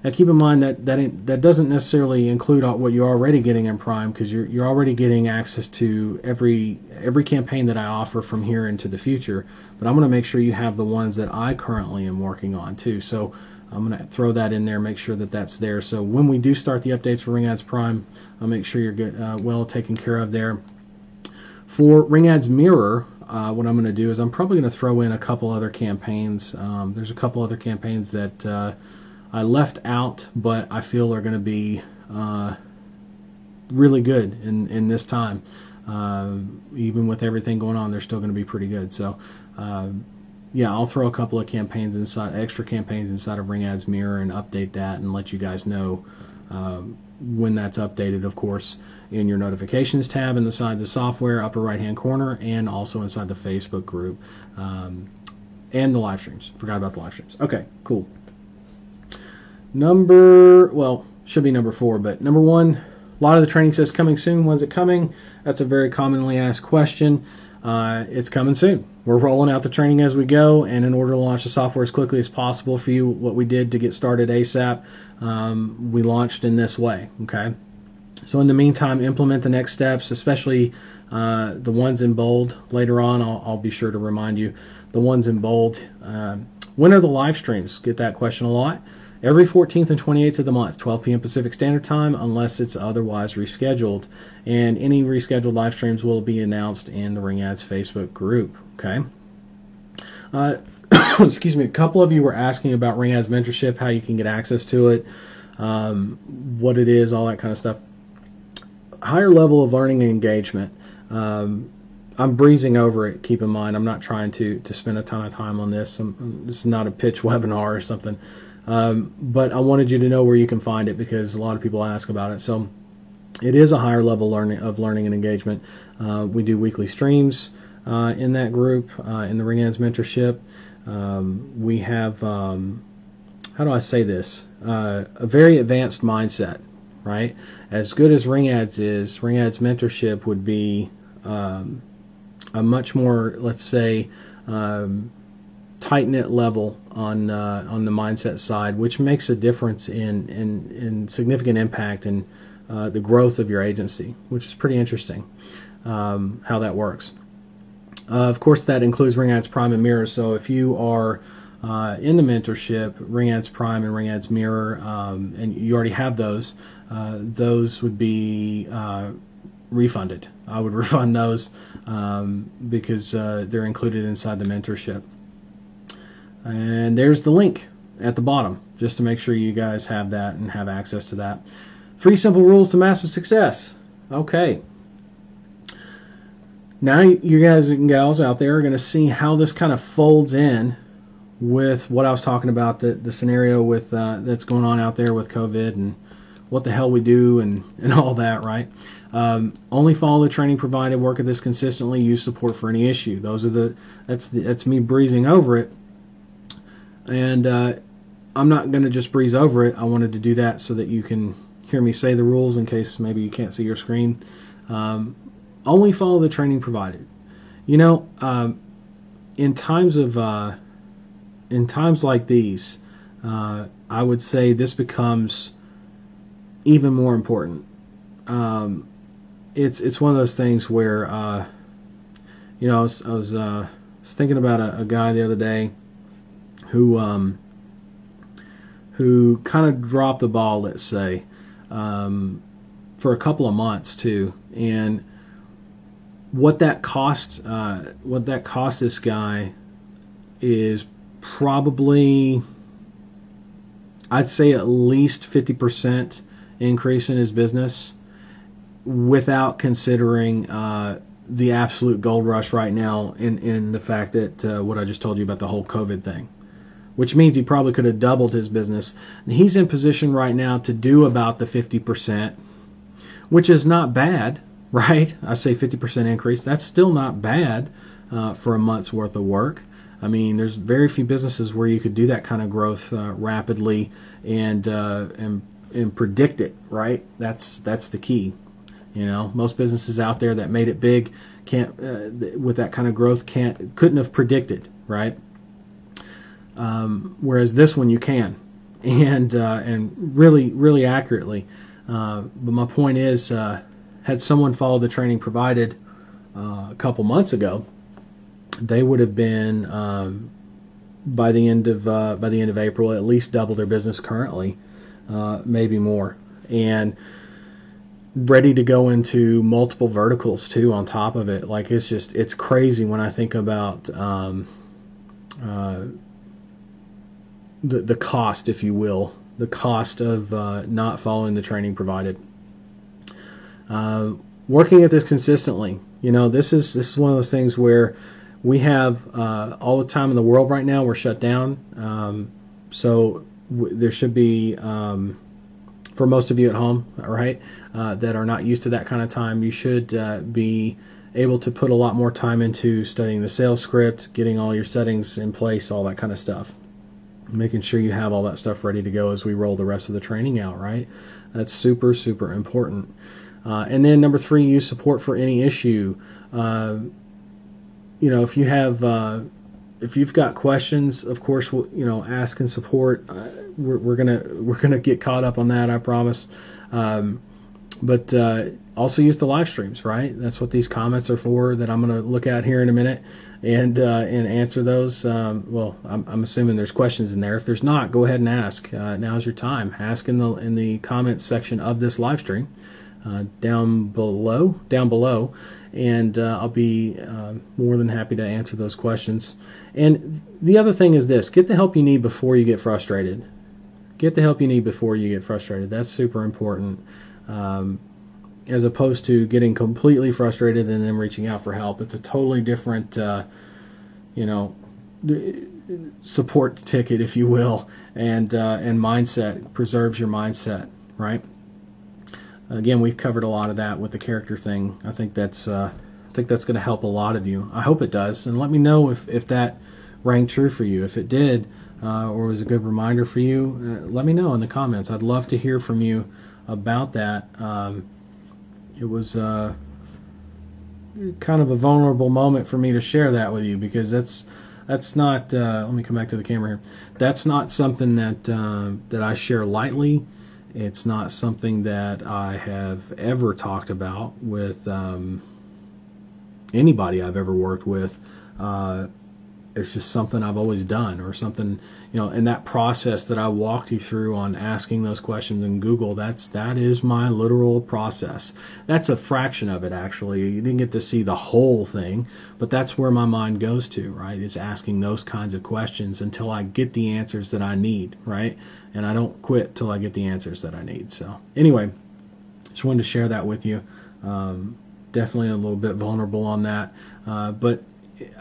Now keep in mind that doesn't necessarily include what you're already getting in Prime, because you're already getting access to every campaign that I offer from here into the future. But I'm going to make sure you have the ones that I currently am working on too. So I'm going to throw that in there, make sure that that's there. So when we do start the updates for Ring Ads Prime, I'll make sure you're good, well taken care of there. For Ring Ads Mirror, what I'm going to do is I'm probably going to throw in a couple other campaigns. There's a couple other campaigns that I left out, but I feel are going to be really good in this time. Even with everything going on, they're still going to be pretty good. So yeah, I'll throw a couple of campaigns extra campaigns inside of Ring Ads Mirror and update that and let you guys know when that's updated, of course, in your notifications tab inside the software upper right hand corner, and also inside the Facebook group, and the live streams. Forgot about the live streams. Okay, cool. Should be number 4, but number 1, a lot of the training says coming soon. When's it coming? That's a very commonly asked question. It's coming soon. We're rolling out the training as we go, and in order to launch the software as quickly as possible for you, what we did to get started ASAP, we launched in this way, okay? So in the meantime, implement the next steps, especially the ones in bold. Later on, I'll be sure to remind you, the ones in bold. When are the live streams? Get that question a lot. Every 14th and 28th of the month, 12 p.m. Pacific Standard Time, unless it's otherwise rescheduled. And any rescheduled live streams will be announced in the Ring Ads Facebook group, okay? Excuse me, a couple of you were asking about Ring Ads Mentorship, how you can get access to it, what it is, all that kind of stuff. Higher level of learning and engagement. I'm breezing over it, keep in mind. I'm not trying to spend a ton of time on this. This is not a pitch webinar or something. But I wanted you to know where you can find it, because a lot of people ask about it. So it is a higher level of learning and engagement. We do weekly streams in that group, in the Ring Ads Mentorship. We have, how do I say this, a very advanced mindset, right? As good as Ring Ads is, Ring Ads Mentorship would be a much more, let's say, tight-knit level on the mindset side, which makes a difference in significant impact in the growth of your agency, which is pretty interesting how that works. Of course, that includes Ring Ads Prime and Mirror. So if you are in the mentorship, Ring Ads Prime and Ring Ads Mirror, and you already have those would be refunded. I would refund those because they're included inside the mentorship. And there's the link at the bottom, just to make sure you guys have that and have access to that. 3 simple rules to master success. Okay. Now you guys and gals out there are going to see how this kind of folds in with what I was talking about, the scenario with that's going on out there with COVID and what the hell we do and all that, right? Only follow the training provided, work at this consistently, use support for any issue. That's me breezing over it. And I'm not going to just breeze over it. I wanted to do that so that you can hear me say the rules in case maybe you can't see your screen. Only follow the training provided. You know, in times of in times like these, I would say this becomes even more important. It's one of those things where you know, I was thinking about a guy the other day who kind of dropped the ball, let's say, for a couple of months too, and what that cost this guy is probably, I'd say, at least 50% increase in his business, without considering the absolute gold rush right now in the fact that what I just told you about the whole COVID thing, which means he probably could have doubled his business. And he's in position right now to do about the 50%, which is not bad, right? I say 50% increase. That's still not bad for a month's worth of work. I mean, there's very few businesses where you could do that kind of growth rapidly and predict it, right? That's the key. You know, most businesses out there that made it big can't with that kind of growth couldn't have predicted, right? Whereas this one you can, and really accurately. But my point is, had someone followed the training provided a couple months ago, they would have been by the end of April at least double their business currently, maybe more, and ready to go into multiple verticals too on top of it. Like, it's crazy when I think about the cost, if you will, the cost of not following the training provided. Working at this consistently, you know, this is one of those things where we have all the time in the world right now. We're shut down, so there should be, for most of you at home, right, that are not used to that kind of time, you should be able to put a lot more time into studying the sales script, getting all your settings in place, all that kind of stuff, making sure you have all that stuff ready to go as we roll the rest of the training out, right? That's super, super important. And then number 3, use support for any issue. You know, if you've got questions, of course, you know, ask and support. We're gonna get caught up on that, I promise. But also use the live streams, right? That's what these comments are for, that I'm gonna look at here in a minute and answer those. Well, I'm assuming there's questions in there. If there's not, go ahead and ask. Now's your time. Ask in the comments section of this live stream. Down below, and I'll be more than happy to answer those questions. And the other thing is this: get the help you need before you get frustrated. Get the help you need before you get frustrated. That's super important, as opposed to getting completely frustrated and then reaching out for help. It's a totally different, you know, support ticket, if you will, and mindset. Preserves your mindset, right? Again, we've covered a lot of that with the character thing. I think that's going to help a lot of you. I hope it does, and let me know if that rang true for you. If it did, or was a good reminder for you, let me know in the comments. I'd love to hear from you about that. It was kind of a vulnerable moment for me to share that with you, because that's not. Let me come back to the camera here. That's not something that I share lightly. It's not something that I have ever talked about with anybody I've ever worked with. It's just something I've always done, or something, you know, and that process that I walked you through on asking those questions in Google, that is my literal process. That's a fraction of it, actually. You didn't get to see the whole thing, but that's where my mind goes to, right? It's asking those kinds of questions until I get the answers that I need, right? And I don't quit till I get the answers that I need. So anyway, just wanted to share that with you. Definitely a little bit vulnerable on that, but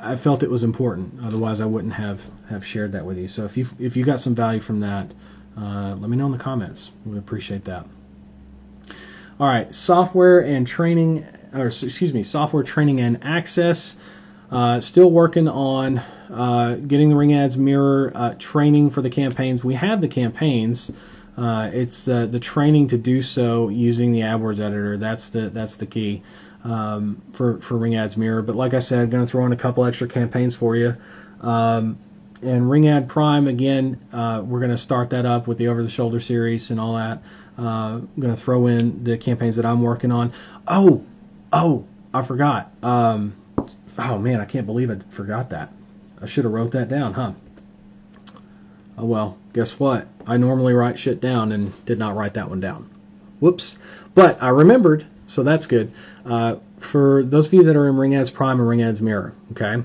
I felt it was important. Otherwise, I wouldn't have shared that with you. So if you got some value from that, let me know in the comments. We would appreciate that. All right, software training and access. Still working on getting the Ring Ads Mirror training for the campaigns. We have the campaigns. It's the training to do so using the AdWords editor. That's the key for Ring Ads Mirror. But like I said, I'm going to throw in a couple extra campaigns for you. And Ring Ad Prime, again, we're going to start that up with the Over the Shoulder series and all that. I'm going to throw in the campaigns that I'm working on. Oh, I forgot. Oh man, I can't believe I forgot that. I should have wrote that down, huh? Oh well, guess what? I normally write shit down and did not write that one down. Whoops. But I remembered, so that's good. For those of you that are in Ring Ads Prime and Ring Ads Mirror, okay?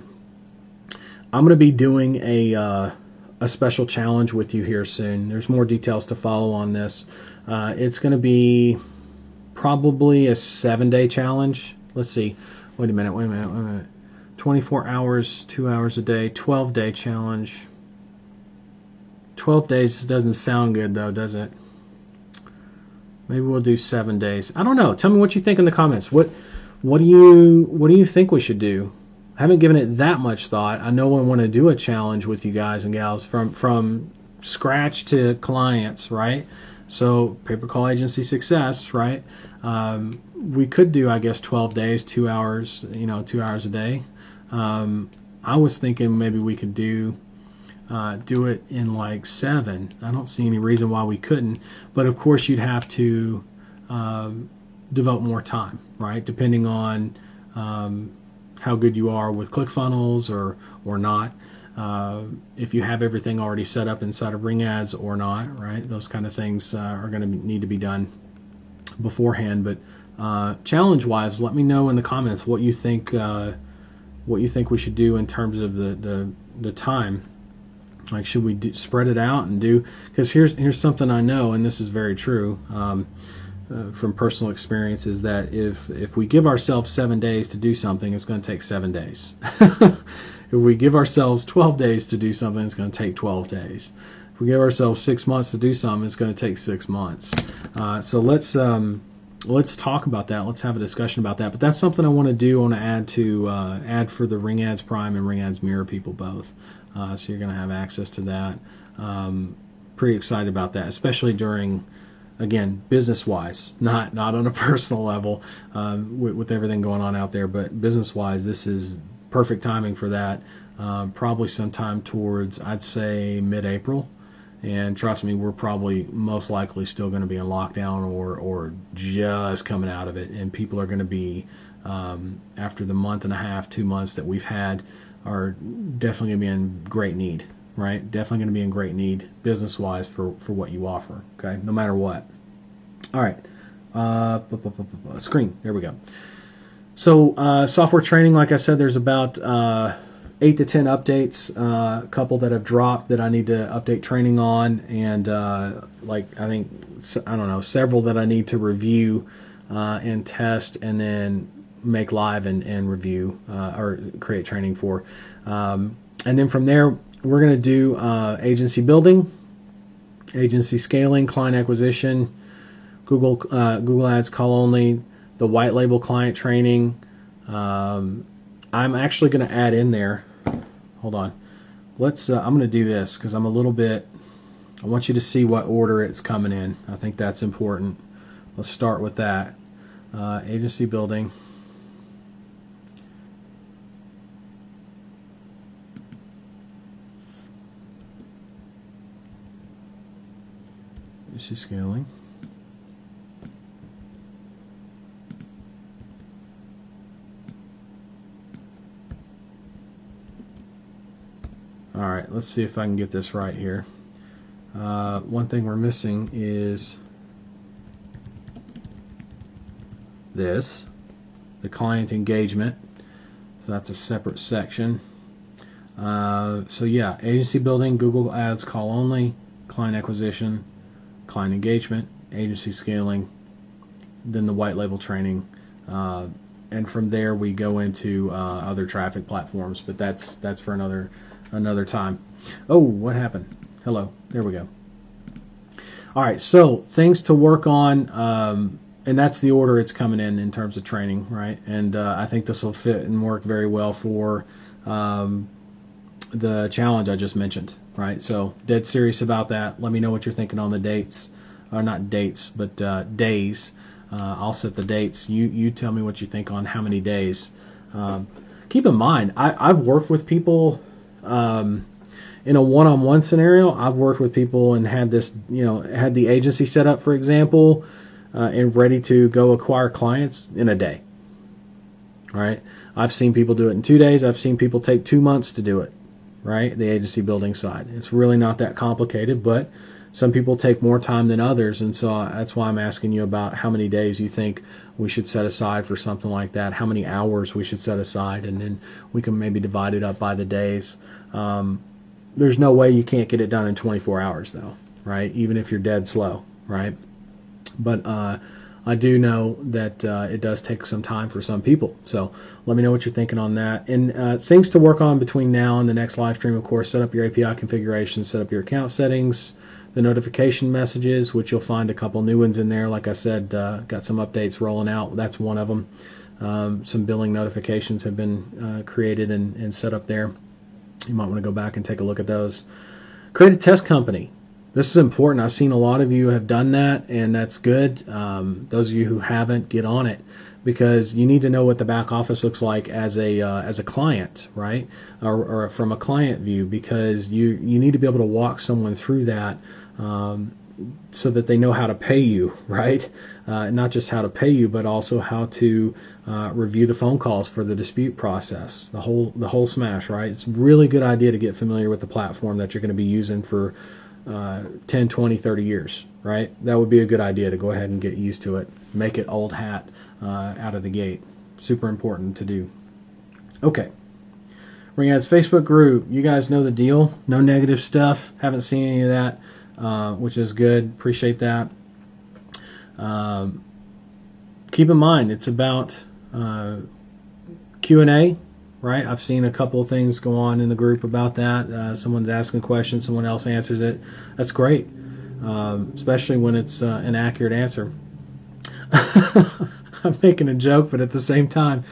I'm going to be doing a special challenge with you here soon. There's more details to follow on this. It's going to be probably a 7-day challenge. Let's see. Wait a minute. 24 hours, 2 hours a day, 12-day challenge. 12 days doesn't sound good though, does it? Maybe we'll do 7 days. I don't know. Tell me what you think in the comments. What do you think we should do? I haven't given it that much thought. I know I want to do a challenge with you guys and gals from scratch to clients, right? So pay-per-call agency success, right? We could do, I guess, 12 days, 2 hours, 2 hours a day. I was thinking maybe we could do it in like 7. I don't see any reason why we couldn't. But of course, you'd have to devote more time, right? Depending on how good you are with ClickFunnels or not. If you have everything already set up inside of Ring Ads or not, right? Those kind of things are going to need to be done beforehand. But challenge-wise, let me know in the comments what you think we should do in terms of the time. Like, should we spread it out and do? Because here's something I know, and this is very true. From personal experience, is that if we give ourselves 7 days to do something, it's going to take 7 days. If we give ourselves 12 days to do something, it's going to take 12 days. If we give ourselves 6 months to do something, it's going to take 6 months. So let's talk about that. Let's have a discussion about that. But that's something I want to do. I want to add for the Ring Ads Prime and Ring Ads Mirror people both. So you're going to have access to that. Pretty excited about that, especially during, again, business-wise, not on a personal level with everything going on out there, but business-wise, this is perfect timing for that. Probably sometime towards, I'd say, mid-April. And trust me, we're probably most likely still going to be in lockdown or just coming out of it. And people are going to be, after the month and a half, 2 months that we've had, are definitely going to be in great need, right? Definitely going to be in great need business-wise for what you offer, okay? No matter what. All right. Screen. There we go. So software training, like I said, there's about 8 to 10 updates, a couple that have dropped that I need to update training on, and several that I need to review and test, and then make live and review or create training for. And then from there, we're going to do agency building, agency scaling, client acquisition, Google Ads call only, the white label client training. I'm actually going to add in there. Hold on. I'm going to do this because I want you to see what order it's coming in. I think that's important. Let's start with that. Agency building. Agency scaling. All right, let's see if I can get this right here. One thing we're missing is this, the client engagement. So that's a separate section. So yeah, agency building, Google Ads call only, client acquisition, client engagement, agency scaling, then the white label training. And from there we go into other traffic platforms, but that's for another time. Oh, what happened? Hello. There we go. All right, so things to work on, and that's the order it's coming in terms of training, right? And I think this will fit and work very well for the challenge I just mentioned, right? So dead serious about that. Let me know what you're thinking on the dates. or not dates, but days. I'll set the dates. You tell me what you think on how many days. Keep in mind, I've worked with people in a one-on-one scenario. I've worked with people and had this, had the agency set up, for example, and ready to go acquire clients in a day. Right? I've seen people do it in 2 days. I've seen people take 2 months to do it. Right? The agency building side. It's really not that complicated, but some people take more time than others, and so that's why I'm asking you about how many days you think we should set aside for something like that, how many hours we should set aside, and then we can maybe divide it up by the days. There's no way you can't get it done in 24 hours, though, right? Even if you're dead slow, right? But I do know that it does take some time for some people. So let me know what you're thinking on that. And things to work on between now and the next live stream, of course, set up your API configuration, set up your account settings, the notification messages, which you'll find a couple new ones in there. Like I said, got some updates rolling out. That's one of them. Some billing notifications have been created and set up there. You might want to go back and take a look at those. Create a test company. This is important. I've seen a lot of you have done that, and that's good. Those of you who haven't, get on it, because you need to know what the back office looks like as a client, right? Or from a client view, because you need to be able to walk someone through that so that they know how to pay you, right? Not just how to pay you, but also how to review the phone calls for the dispute process, the whole smash, right? It's a really good idea to get familiar with the platform that you're going to be using for 10, 20, 30 years, right? That would be a good idea to go ahead and get used to it. Make it old hat out of the gate. Super important to do. Okay. Ring Ads Facebook group. You guys know the deal. No negative stuff. Haven't seen any of that, which is good. Appreciate that. Keep in mind, it's about Q&A. Right, I've seen a couple of things go on in the group about that. Someone's asking a question, someone else answers it. That's great, especially when it's an accurate answer. I'm making a joke, but at the same time,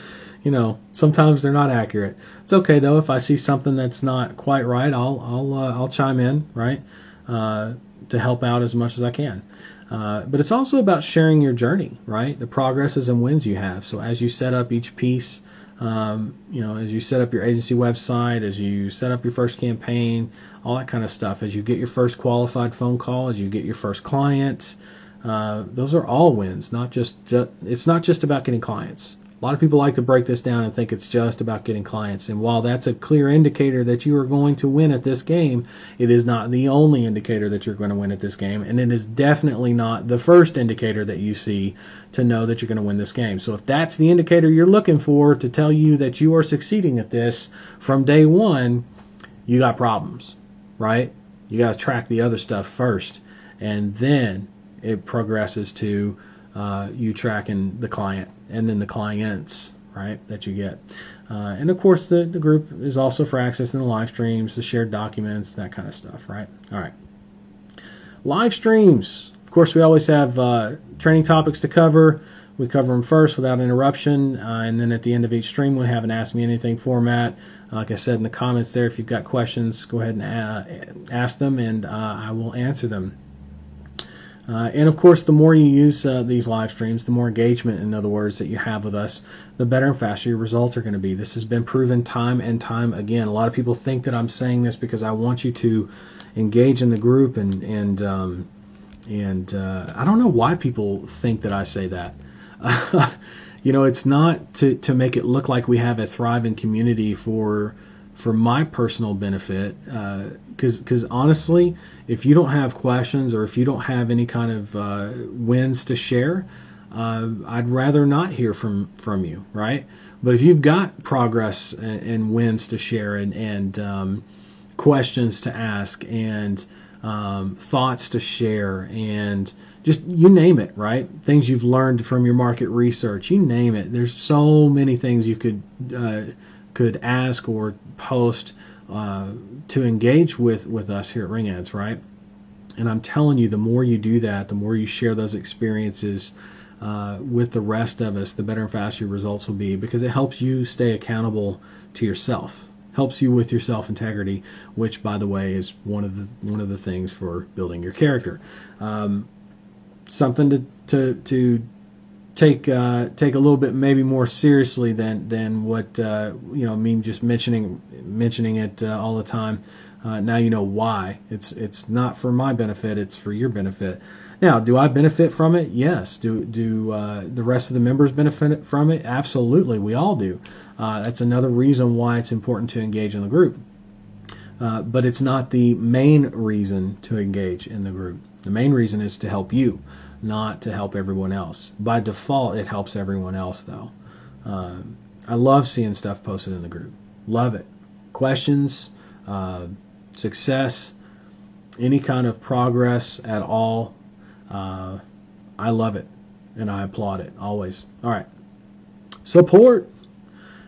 sometimes they're not accurate. It's okay though. If I see something that's not quite right, I'll chime in, right, to help out as much as I can. But it's also about sharing your journey, right? The progresses and wins you have. So as you set up each piece. As you set up your agency website, as you set up your first campaign, all that kind of stuff, as you get your first qualified phone call, as you get your first client, those are all wins. It's not just about getting clients. A lot of people like to break this down and think it's just about getting clients. And while that's a clear indicator that you are going to win at this game, it is not the only indicator that you're going to win at this game. And it is definitely not the first indicator that you see to know that you're going to win this game. So if that's the indicator you're looking for to tell you that you are succeeding at this from day one, you got problems, right? You got to track the other stuff first. And then it progresses to you tracking the client and then the clients, right, that you get. And of course, the group is also for accessing the live streams, the shared documents, that kind of stuff, right? All right. Live streams. Of course, we always have training topics to cover. We cover them first without interruption, and then at the end of each stream, we have an Ask Me Anything format. Like I said in the comments there, if you've got questions, go ahead and ask them, and I will answer them. And of course, the more you use these live streams, the more engagement, in other words, that you have with us, the better and faster your results are going to be. This has been proven time and time again. A lot of people think that I'm saying this because I want you to engage in the group, and I don't know why people think that I say that. It's not to make it look like we have a thriving community for my personal benefit, because honestly, if you don't have questions or if you don't have any kind of wins to share, I'd rather not hear from you, right? But if you've got progress and wins to share and questions to ask and thoughts to share and just you name it, right? Things you've learned from your market research, you name it. There's so many things you could ask or post to engage with us here at Ring Ads, right? And I'm telling you, the more you do that, the more you share those experiences with the rest of us, the better and faster your results will be, because it helps you stay accountable to yourself, helps you with your self-integrity, which, by the way, is one of the things for building your character. something to take a little bit maybe more seriously than what me just mentioning it all the time. Now you know why. It's not for my benefit, it's for your benefit. Now, do I benefit from it? Yes. Do the rest of the members benefit from it? Absolutely, we all do. That's another reason why it's important to engage in the group. But it's not the main reason to engage in the group. The main reason is to help you, not to help everyone else. By default, it helps everyone else, though. I love seeing stuff posted in the group. Love it. Questions, success, any kind of progress at all. I love it, and I applaud it, always. All right. Support.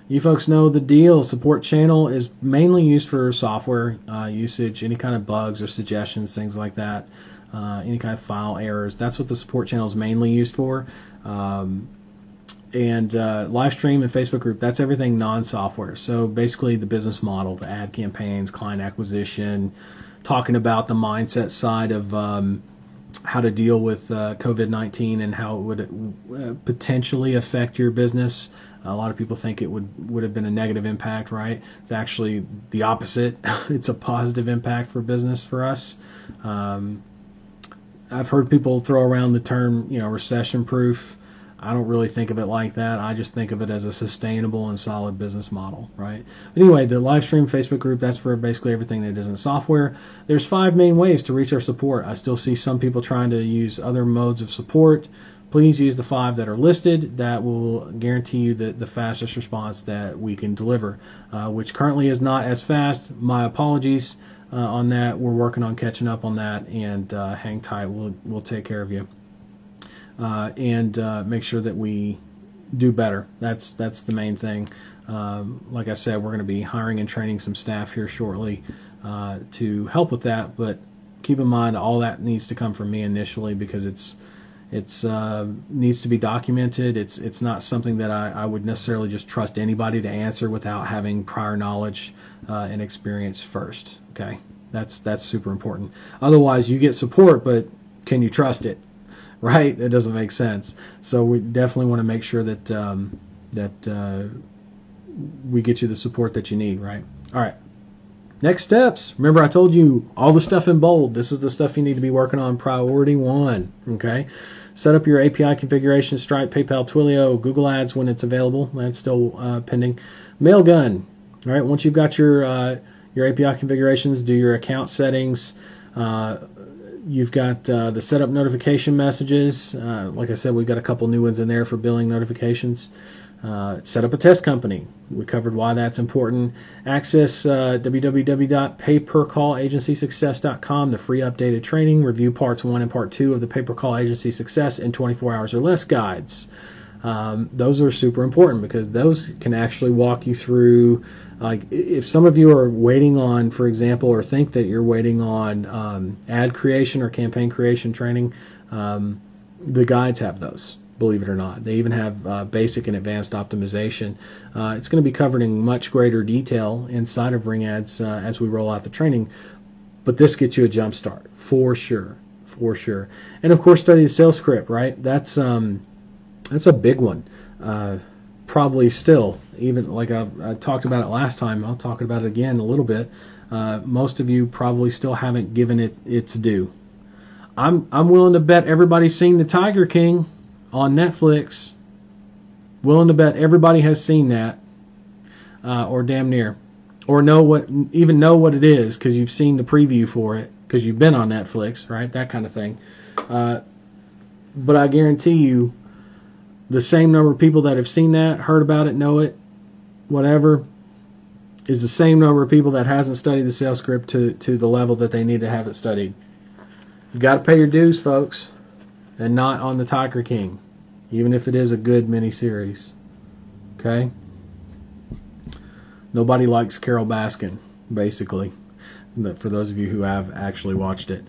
You folks know the deal. Support channel is mainly used for software usage, any kind of bugs or suggestions, things like that, any kind of file errors. That's what the support channel is mainly used for. And live stream and Facebook group, that's everything non-software. So basically the business model, the ad campaigns, client acquisition, talking about the mindset side of how to deal with COVID-19 and how it would potentially affect your business. A lot of people think it would have been a negative impact, right? It's actually the opposite. It's a positive impact for business for us. I've heard people throw around the term, recession-proof. I don't really think of it like that. I just think of it as a sustainable and solid business model, right? But anyway, the live stream Facebook group, that's for basically everything that isn't software. There's 5 main ways to reach our support. I still see some people trying to use other modes of support. Please use the 5 that are listed. That will guarantee you the fastest response that we can deliver, which currently is not as fast. My apologies on that. We're working on catching up on that, and hang tight. We'll take care of you. And make sure that we do better. That's the main thing. Like I said, we're going to be hiring and training some staff here shortly to help with that. But keep in mind, all that needs to come from me initially, because it's needs to be documented. It's not something that I would necessarily just trust anybody to answer without having prior knowledge and experience first. Okay, that's super important. Otherwise, you get support, but can you trust it? Right? It doesn't make sense. So we definitely want to make sure that we get you the support that you need, right? All right. Next steps. Remember, I told you all the stuff in bold. This is the stuff you need to be working on. Priority 1. Okay. Set up your API configuration, Stripe, PayPal, Twilio, Google Ads when it's available. That's still pending. Mailgun. All right. Once you've got your API configurations, do your account settings. You've got the setup notification messages. Like I said, we've got a couple new ones in there for billing notifications. Set up a test company. We covered why that's important. Access www.paypercallagencysuccess.com, the free updated training. Review parts 1 and part 2 of the Pay-Per-Call Agency Success in 24 hours or less guides. Those are super important because those can actually walk you through, like if some of you are waiting on, for example, or think that you're waiting on ad creation or campaign creation training, the guides have those, believe it or not. They even have basic and advanced optimization. It's going to be covered in much greater detail inside of Ring Ads as we roll out the training, but this gets you a jump start for sure, for sure. And of course, study the sales script, right? That's a big one. Probably still, even like I talked about it last time, I'll talk about it again a little bit. Most of you probably still haven't given it its due. I'm willing to bet everybody's seen The Tiger King on Netflix. Willing to bet everybody has seen that, or damn near, or know what it is because you've seen the preview for it because you've been on Netflix, right? That kind of thing. But I guarantee you, the same number of people that have seen that, heard about it, know it, whatever, is the same number of people that hasn't studied the sales script to the level that they need to have it studied. You got to pay your dues, folks, and not on The Tiger King, even if it is a good miniseries. Okay? Nobody likes Carol Baskin, basically, for those of you who have actually watched it.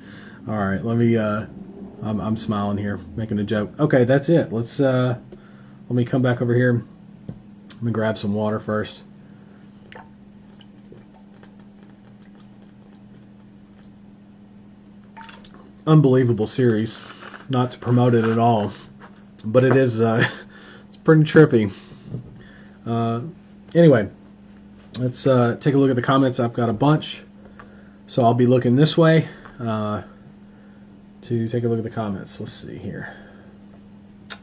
All right, let me... I'm smiling here, making a joke. Okay, that's it. Let me come back over here. Let me grab some water first. Unbelievable series. not to promote it at all, but it is it's pretty trippy. Anyway, let's take a look at the comments. I've got a bunch, so I'll be looking this way to take a look at the comments. Let's see here.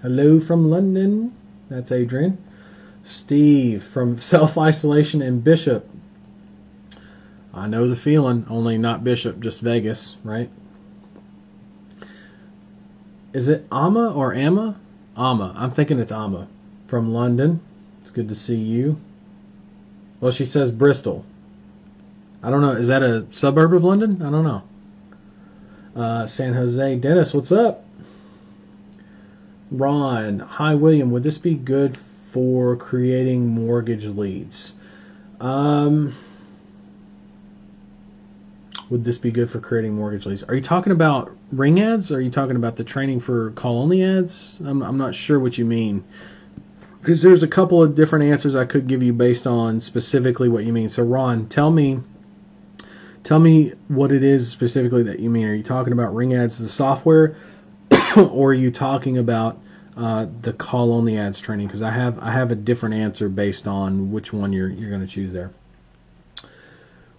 Hello from London. That's Adrian. Steve from Self-Isolation in Bishop. I know the feeling, only not Bishop, just Vegas, right? Is it Amma or Amma? Amma. I'm thinking it's Amma. From London. It's good to see you. Well, she says Bristol. I don't know. Is that a suburb of London? I don't know. San Jose. Dennis, what's up? Ron. Hi, William. Would this be good for creating mortgage leads? Would this be good for creating mortgage leads? Are you talking about ring ads? Or are you talking about the training for call-only ads? I'm not sure what you mean. Because there's a couple of different answers I could give you based on specifically what you mean. So, Ron, tell me what it is specifically that you mean. Are you talking about ring ads as a software, or are you talking about the call-only ads training? Because I have a different answer based on which one you're going to choose there.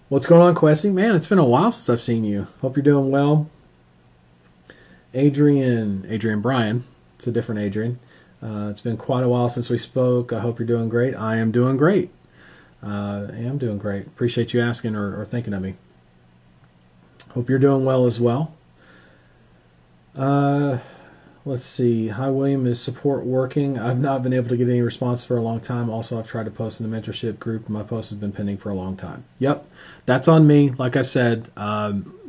What's going on, Questy? Man, it's been a while since I've seen you. Hope you're doing well. Adrian Bryan. It's a different Adrian. It's been quite a while since we spoke. I hope you're doing great. I am doing great. Appreciate you asking or thinking of me. Hope you're doing well as well. Let's see. Hi, William. Is support working? I've not been able to get any response for a long time. Also, I've tried to post in the mentorship group. My post has been pending for a long time. Yep, that's on me. Like I said,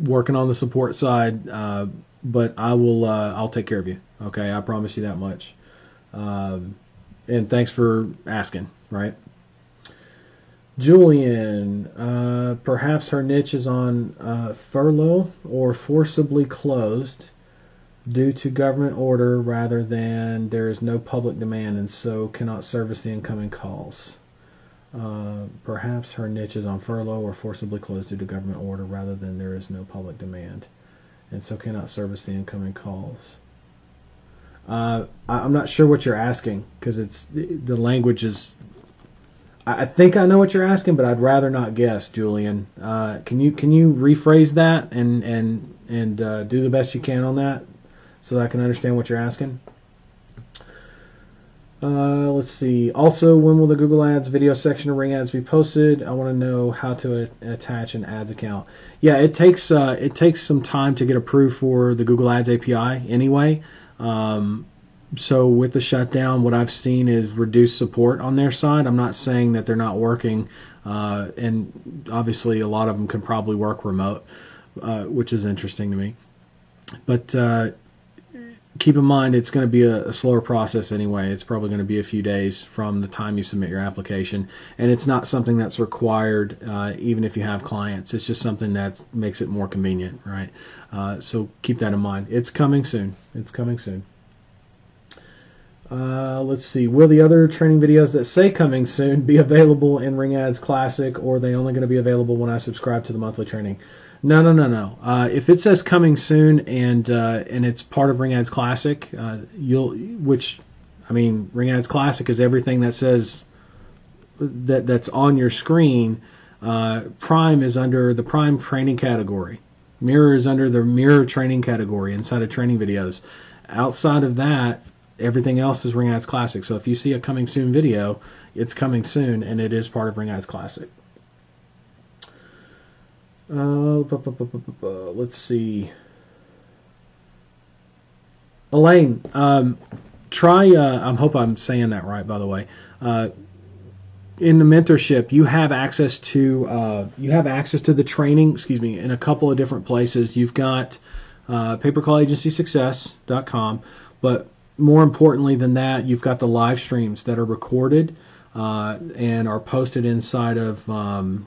working on the support side, but I'll take care of you. Okay, I promise you that much. And thanks for asking. Right, Julian. Perhaps her niche is on furlough or forcibly closed due to government order rather than there is no public demand and so cannot service the incoming calls. Perhaps her niche is on furlough or forcibly closed due to government order rather than there is no public demand and so cannot service the incoming calls. I'm not sure what you're asking because the language is. I think I know what you're asking, but I'd rather not guess, Julian. Can you rephrase that and do the best you can on that? So that I can understand what you're asking. Let's see. Also, when will the Google Ads video section of Ring Ads be posted? I want to know how to attach an ads account. Yeah, it takes some time to get approved for the Google Ads API anyway. So with the shutdown, what I've seen is reduced support on their side. I'm not saying that they're not working, and obviously a lot of them could probably work remote, which is interesting to me. But keep in mind, it's going to be a slower process anyway. It's probably going to be a few days from the time you submit your application. And it's not something that's required even if you have clients. It's just something that makes it more convenient, right? So keep that in mind. It's coming soon. It's coming soon. Let's see. Will the other training videos that say coming soon be available in Ring Ads Classic, or are they only going to be available when I subscribe to the monthly training? No. If it says coming soon and it's part of Ring Ads Classic, Ring Ads Classic is everything that says that's on your screen. Prime is under the Prime training category. Mirror is under the Mirror training category inside of training videos. Outside of that, everything else is Ring Ads Classic. So if you see a coming soon video, it's coming soon and it is part of Ring Ads Classic. Let's see. Elaine, try. I hope I'm saying that right. By the way, in the mentorship, you have access to the training. Excuse me, in a couple of different places. You've got pay-per-call-agency-success.com, but more importantly than that, you've got the live streams that are recorded and are posted inside of the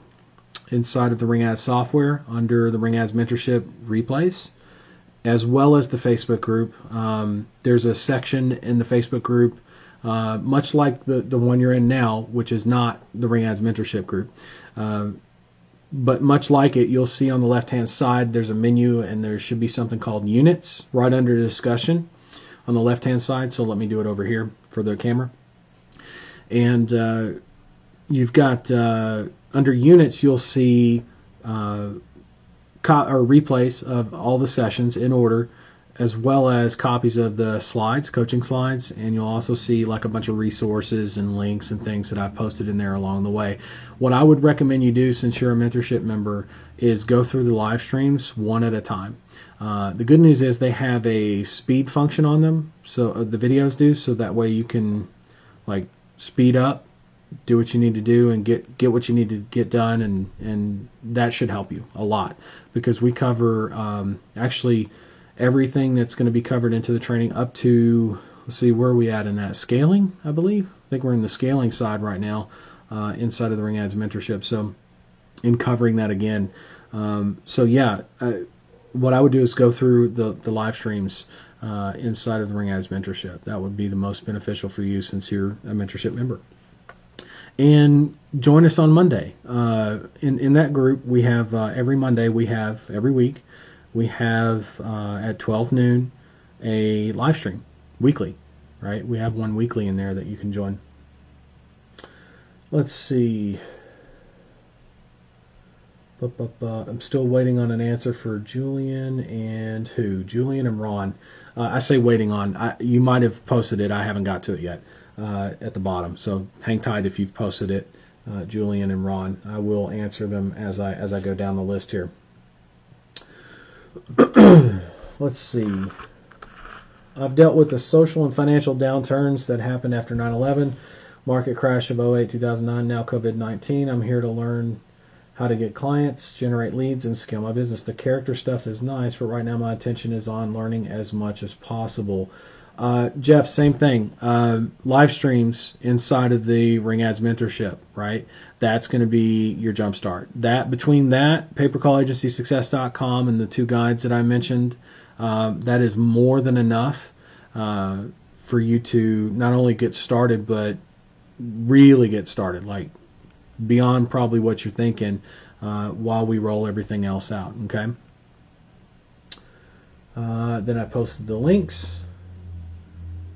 Ring Ads software under the Ring Ads Mentorship replays, as well as the Facebook group. There's a section in the Facebook group, much like the one you're in now, which is not the Ring Ads Mentorship group. But much like it, you'll see on the left-hand side, there's a menu, and there should be something called units right under discussion on the left-hand side. So let me do it over here for the camera. And you've got, under units, you'll see replays of all the sessions in order, as well as copies of the slides, coaching slides, and you'll also see like a bunch of resources and links and things that I've posted in there along the way. What I would recommend you do, since you're a mentorship member, is go through the live streams one at a time. The good news is they have a speed function on them, so the videos do, so that way you can like speed up, do what you need to do, and get what you need to get done, and that should help you a lot, because we cover actually everything that's going to be covered into the training up to, let's see, where are we at in that? Scaling, I believe. I think we're in the scaling side right now inside of the Ring Ads Mentorship. So in covering that again. So yeah, what I would do is go through the live streams inside of the Ring Ads Mentorship. That would be the most beneficial for you since you're a mentorship member. And join us on Monday. In that group, we have every Monday, every week, we have at 12 noon a live stream weekly, right? We have one weekly in there that you can join. Let's see. I'm still waiting on an answer for Julian and who? Julian and Ron. I say waiting on. You might have posted it. I haven't got to it yet at the bottom. So hang tight if you've posted it, Julian and Ron. I will answer them as I go down the list here. Let's see. I've dealt with the social and financial downturns that happened after 9/11, market crash of 08, 2009, now COVID-19. I'm here to learn how to get clients, generate leads, and scale my business. The character stuff is nice, but right now my attention is on learning as much as possible. Jeff, same thing. Live streams inside of the Ring Ads Mentorship, right? That's going to be your jumpstart. Between that, pay-per-call-agency-success.com, and the two guides that I mentioned, that is more than enough for you to not only get started, but really get started, like beyond probably what you're thinking while we roll everything else out, okay? Then I posted the links.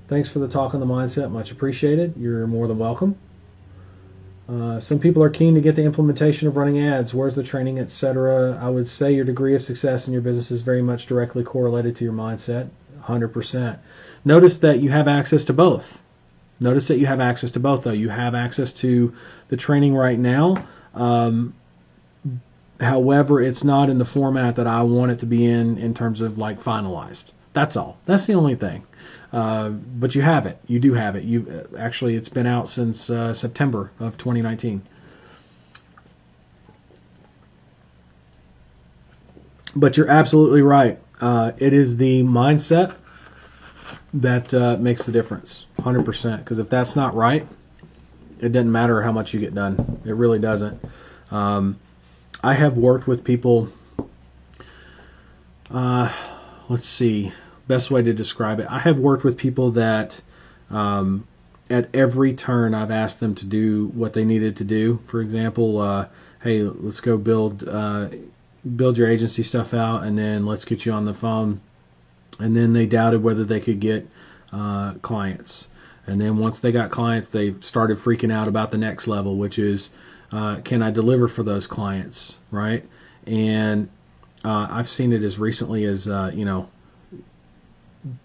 Thanks for the talk on the mindset. Much appreciated. You're more than welcome. Some people are keen to get the implementation of running ads. Where's the training, etc.? I would say your degree of success in your business is very much directly correlated to your mindset, 100%. Notice that you have access to both. Notice that you have access to both, though. You have access to the training right now. However, it's not in the format that I want it to be in terms of like finalized. That's all. That's the only thing. But you have it. You do have it. Actually, it's been out since September of 2019. But you're absolutely right. It is the mindset that makes the difference, 100%. Because if that's not right, it doesn't matter how much you get done. It really doesn't. I have worked with people. Let's see. Best way to describe it. I have worked with people that at every turn I've asked them to do what they needed to do. For example, hey, let's go build your agency stuff out, and then let's get you on the phone. And then they doubted whether they could get clients. And then once they got clients, they started freaking out about the next level, which is, can I deliver for those clients, right? And I've seen it as recently as,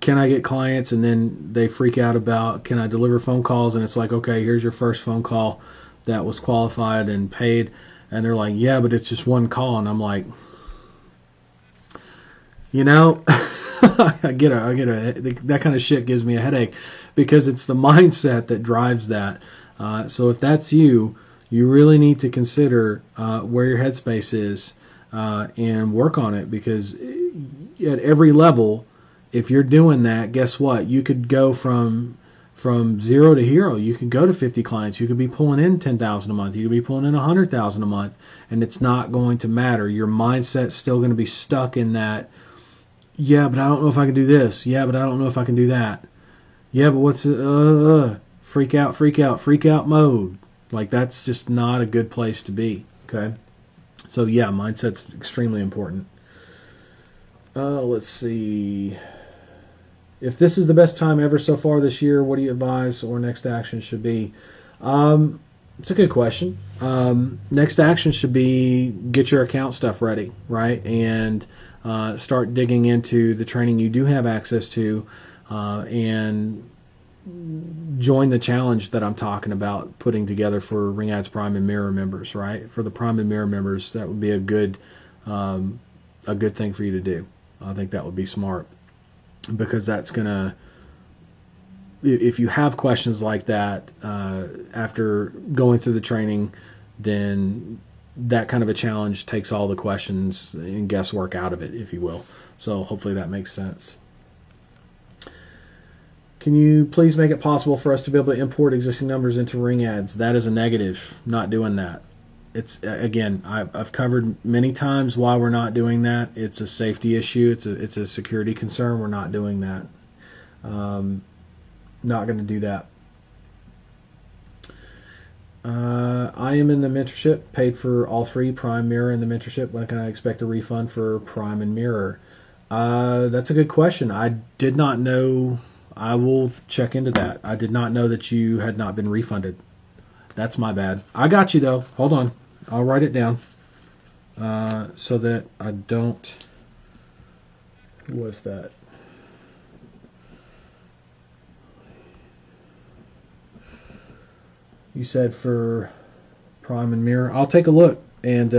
can I get clients? And then they freak out about, can I deliver phone calls? And it's like, okay, here's your first phone call that was qualified and paid. And they're like, yeah, but it's just one call. And I'm like, I get that kind of shit gives me a headache, because it's the mindset that drives that. So if that's you really need to consider where your headspace is and work on it, because at every level, if you're doing that, guess what? You could go from 0 to hero. You could go to 50 clients. You could be pulling in 10,000 a month. You could be pulling in 100,000 a month, and it's not going to matter. Your mindset's still going to be stuck in that. Yeah, but I don't know if I can do this. Yeah, but I don't know if I can do that. Yeah, but what's freak out mode? Like, that's just not a good place to be. Okay, So yeah, mindset's extremely important. Let's see. If this is the best time ever so far this year, what do you advise or next action should be? It's a good question. Next action should be get your account stuff ready, right? And start digging into the training you do have access to, and join the challenge that I'm talking about putting together for Ring Ads Prime and Mirror members, right? For the Prime and Mirror members, that would be a good thing for you to do. I think that would be smart, because that's gonna, if you have questions like that after going through the training, then that kind of a challenge takes all the questions and guesswork out of it, if you will. So hopefully that makes sense. Can you please make it possible for us to be able to import existing numbers into Ring Ads? That is a negative, not doing that. It's, again, I've covered many times why we're not doing that. It's a safety issue. It's a security concern. We're not doing that. Not going to do that. I am in the mentorship, paid for all three, Prime, Mirror, and the mentorship. When can I expect a refund for Prime and Mirror? That's a good question. I did not know. I will check into that. I did not know that you had not been refunded. That's my bad. I got you, though. Hold on. I'll write it down so that I don't... Who was that? You said for Prime and Mirror. I'll take a look. And,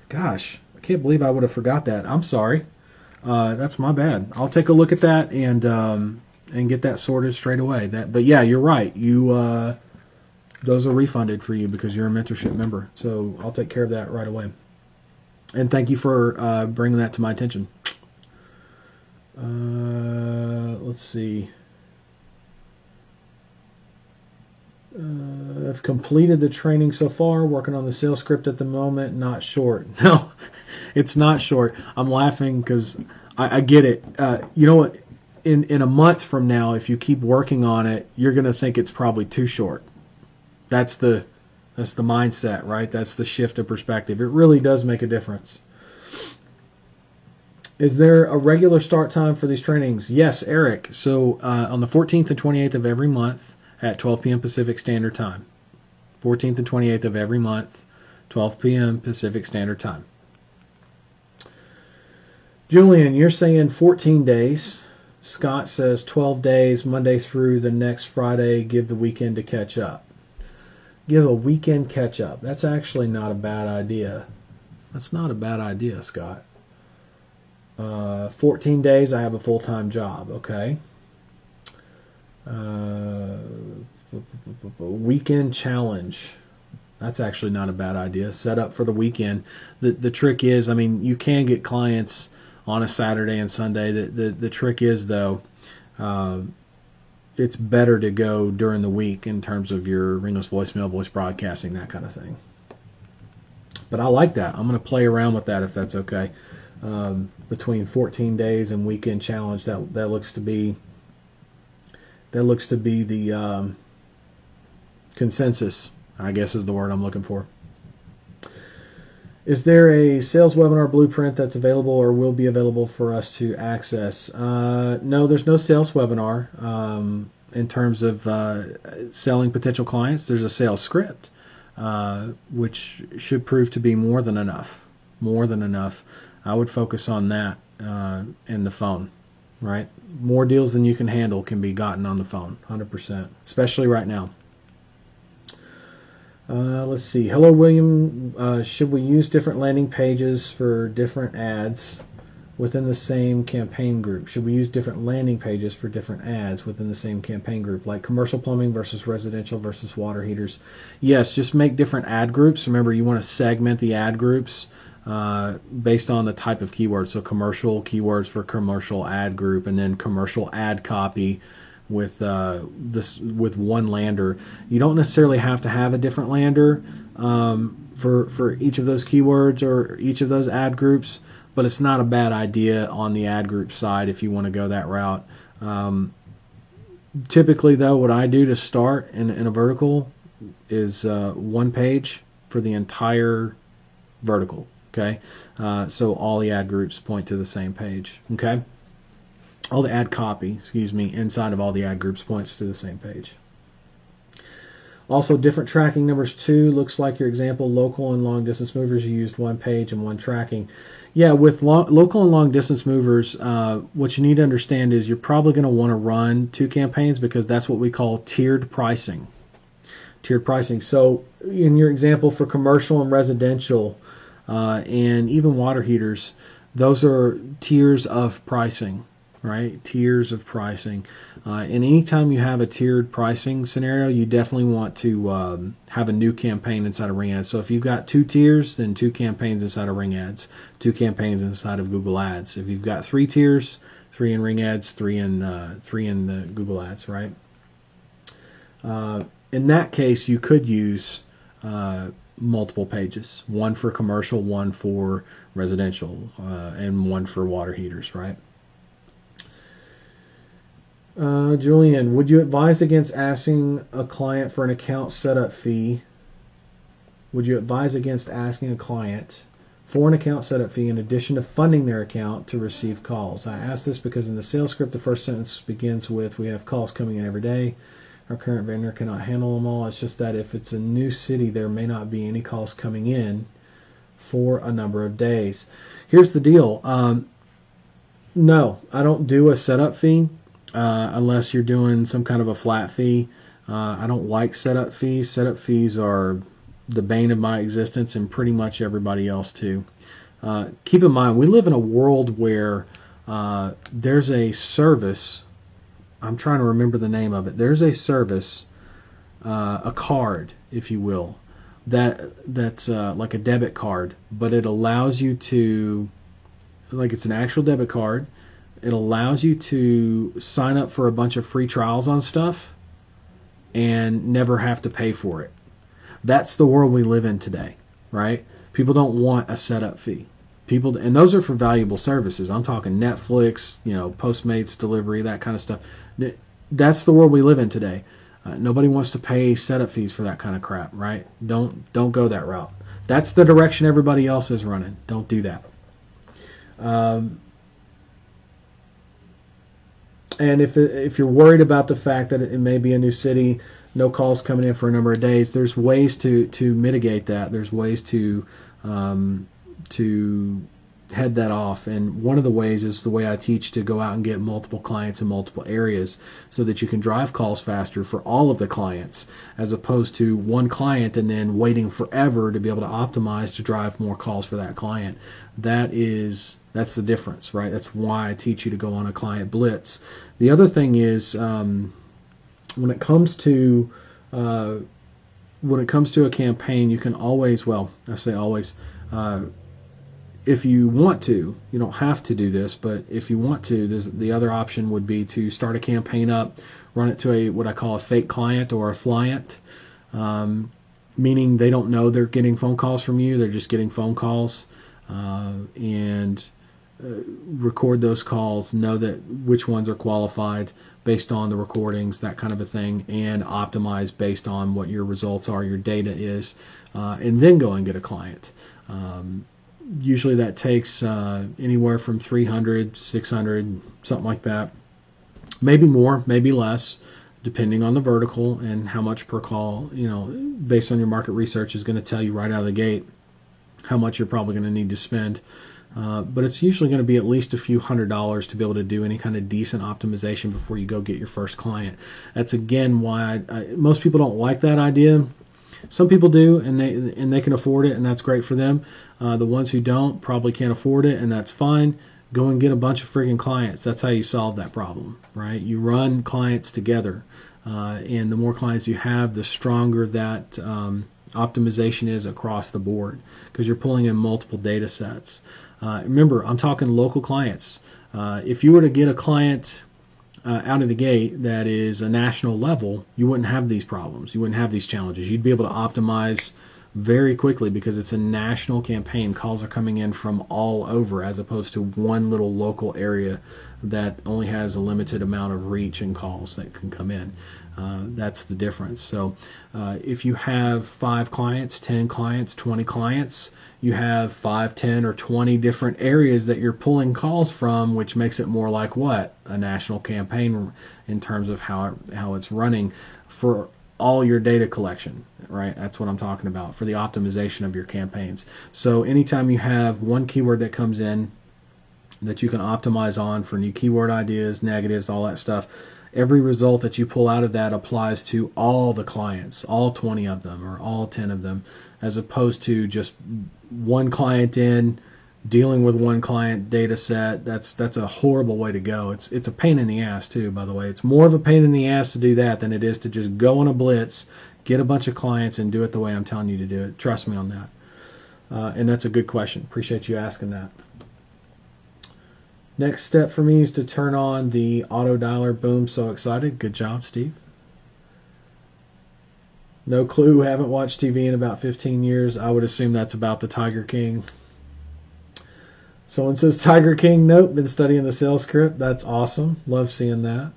gosh, I can't believe I would have forgot that. I'm sorry. That's my bad. I'll take a look at that and get that sorted straight away. But yeah, you're right. Those are refunded for you because you're a mentorship member. So I'll take care of that right away. And thank you for bringing that to my attention. Let's see. I've completed the training so far, working on the sales script at the moment, not short. No, it's not short. I'm laughing because I get it. You know what? In a month from now, if you keep working on it, you're going to think it's probably too short. That's the mindset, right? That's the shift of perspective. It really does make a difference. Is there a regular start time for these trainings? Yes, Eric. So on the 14th and 28th of every month at 12 p.m. Pacific Standard Time. 14th and 28th of every month, 12 p.m. Pacific Standard Time. Julian, you're saying 14 days. Scott says 12 days, Monday through the next Friday, give the weekend to catch up. Give a weekend catch up. That's actually not a bad idea. That's not a bad idea, Scott. 14 days, I have a full-time job, okay? Weekend challenge. That's actually not a bad idea. Set up for the weekend. The trick is, I mean, you can get clients on a Saturday and Sunday. The trick is, though, it's better to go during the week in terms of your ringless voicemail, voice broadcasting, that kind of thing. But I like that. I'm going to play around with that if that's okay. Between 14 days and weekend challenge, that looks to be the consensus, I guess is the word I'm looking for. Is there a sales webinar blueprint that's available or will be available for us to access? No, there's no sales webinar in terms of selling potential clients. There's a sales script, which should prove to be more than enough. More than enough. I would focus on that in the phone, right? More deals than you can handle can be gotten on the phone, 100%, especially right now. Let's see. Hello, William. Should we use different landing pages for different ads within the same campaign group? Should we use different landing pages for different ads within the same campaign group, like commercial plumbing versus residential versus water heaters? Yes, just make different ad groups. Remember, you want to segment the ad groups based on the type of keywords. So commercial keywords for commercial ad group, and then commercial ad copy with with one lander. You don't necessarily have to have a different lander for each of those keywords or each of those ad groups, but it's not a bad idea on the ad group side if you want to go that route. Typically, though, what I do to start in a vertical is one page for the entire vertical. Okay, so all the ad groups point to the same page. Okay, all the ad copy, excuse me, inside of all the ad groups points to the same page. Also, different tracking numbers too. Looks like your example, local and long distance movers, you used one page and one tracking. Yeah, with local and long distance movers, what you need to understand is you're probably going to want to run 2 campaigns because that's what we call tiered pricing. Tiered pricing. So in your example for commercial and residential and even water heaters, those are tiers of pricing, right? Tiers of pricing. And anytime you have a tiered pricing scenario, you definitely want to have a new campaign inside of Ring Ads. So if you've got 2 tiers, then 2 campaigns inside of Ring Ads, 2 campaigns inside of Google Ads. If you've got 3 tiers, 3 in Ring Ads, 3 in the Google Ads, right? In that case, you could use multiple pages, one for commercial, one for residential, and one for water heaters, right? Julian, would you advise against asking a client for an account setup fee? Would you advise against asking a client for an account setup fee in addition to funding their account to receive calls? I ask this because in the sales script, the first sentence begins with, we have calls coming in every day. Our current vendor cannot handle them all. It's just that if it's a new city, there may not be any calls coming in for a number of days. Here's the deal. No, I don't do a setup fee unless you're doing some kind of a flat fee. I don't like setup fees. Setup fees are the bane of my existence and pretty much everybody else too. Keep in mind, we live in a world where there's a service. I'm trying to remember the name of it. There's a service, a card, if you will, that's like a debit card, but it allows you to, like it's an actual debit card. It allows you to sign up for a bunch of free trials on stuff and never have to pay for it. That's the world we live in today, right? People don't want a setup fee. People, and those are for valuable services. I'm talking Netflix, Postmates delivery, that kind of stuff. That's the world we live in today. Nobody wants to pay setup fees for that kind of crap, right? Don't go that route. That's the direction everybody else is running. Don't do that. And if you're worried about the fact that it may be a new city, no calls coming in for a number of days, there's ways to mitigate that. There's ways to head that off. And one of the ways is the way I teach, to go out and get multiple clients in multiple areas so that you can drive calls faster for all of the clients, as opposed to one client and then waiting forever to be able to optimize to drive more calls for that client. That's the difference, right? That's why I teach you to go on a client blitz. The other thing is, when it comes to a campaign, you can always, well, I say always, if you want to, you don't have to do this, but if you want to, the other option would be to start a campaign up, run it to what I call a fake client or a flyant, meaning they don't know they're getting phone calls from you. They're just getting phone calls, and record those calls, know that which ones are qualified based on the recordings, that kind of a thing, and optimize based on what your results are, your data is, and then go and get a client. Usually that takes anywhere from 300, 600, something like that. Maybe more, maybe less, depending on the vertical and how much per call, based on your market research, is going to tell you right out of the gate how much you're probably going to need to spend. But it's usually going to be at least a few $100s to be able to do any kind of decent optimization before you go get your first client. That's again why most people don't like that idea. Some people do, and they can afford it, and that's great for them. The ones who don't probably can't afford it, and that's fine. Go and get a bunch of friggin' clients. That's how you solve that problem, right? You run clients together, and the more clients you have, the stronger that optimization is across the board, because you're pulling in multiple data sets. Remember, I'm talking local clients. If you were to get a client out of the gate that is a national level, you wouldn't have these problems. You wouldn't have these challenges. You'd be able to optimize very quickly because it's a national campaign. Calls are coming in from all over as opposed to one little local area that only has a limited amount of reach and calls that can come in. That's the difference. So if you have 5 clients, 10 clients, 20 clients, you have 5, 10, or 20 different areas that you're pulling calls from, which makes it more like what? A national campaign in terms of how it's running for all your data collection, right? That's what I'm talking about, for the optimization of your campaigns. So anytime you have one keyword that comes in that you can optimize on for new keyword ideas, negatives, all that stuff, every result that you pull out of that applies to all the clients, all 20 of them or all 10 of them, as opposed to just one client in dealing with one client data set. That's a horrible way to go. It's a pain in the ass too, by the way. It's more of a pain in the ass to do that than it is to just go on a blitz, get a bunch of clients, and do it the way I'm telling you to do it. Trust me on that. And that's a good question. Appreciate you asking that. Next step for me is to turn on the auto dialer. Boom, so excited. Good job, Steve. No clue, haven't watched TV in about 15 years. I would assume that's about the Tiger King. Someone says Tiger King. Nope, been studying the sales script. That's awesome. Love seeing that.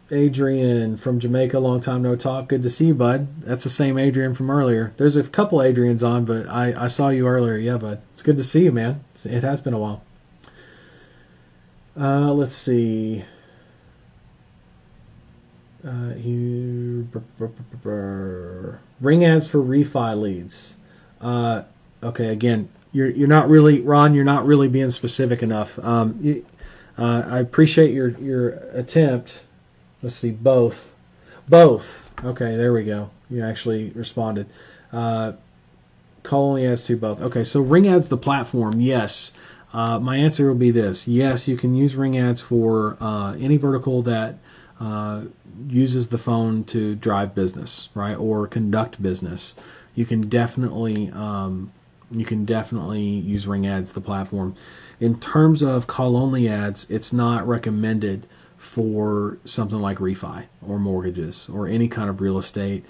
Adrian from Jamaica, long time no talk. Good to see you, bud. That's the same Adrian from earlier. There's a couple Adrians on, but I saw you earlier. Yeah, bud. It's good to see you, man. It has been a while. Let's see. Ring ads for refi leads. Okay, again, you're not really, Ron. You're not really being specific enough. I appreciate your attempt. Let's see, both. Okay, there we go. You actually responded. Call only ads to both. Okay, so ring ads, the platform, yes. My answer will be this. Yes, you can use ring ads for any vertical that uses the phone to drive business, right, or conduct business. You can definitely use ring ads, the platform. In terms of call only ads, it's not recommended for something like refi or mortgages or any kind of real estate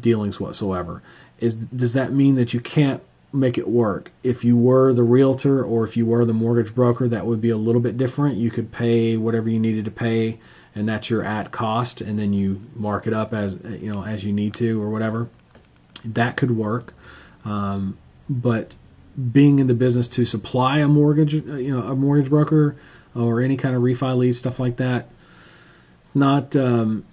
dealings whatsoever. Does that mean that you can't make it work? If you were the realtor or if you were the mortgage broker, that would be a little bit different. You could pay whatever you needed to pay, and that's your at cost, and then you mark it up as you need to or whatever. That could work, but being in the business to supply a mortgage broker or any kind of refi lead, stuff like that, it's not the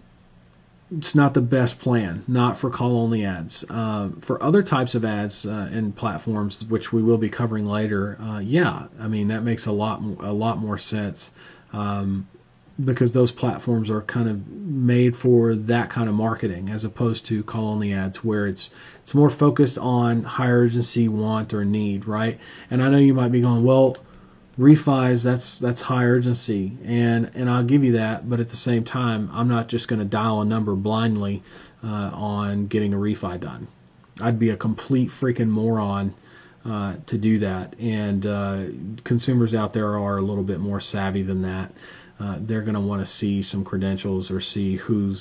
best plan. Not for call only ads. For other types of ads and platforms, which we will be covering later, yeah, I mean that makes a lot more sense. Because those platforms are kind of made for that kind of marketing as opposed to call only ads where it's more focused on high urgency, want, or need, right? And I know you might be going, well, refis, that's high urgency, and I'll give you that, but at the same time, I'm not just going to dial a number blindly on getting a refi done. I'd be a complete freaking moron to do that, and consumers out there are a little bit more savvy than that. They're going to want to see some credentials or see who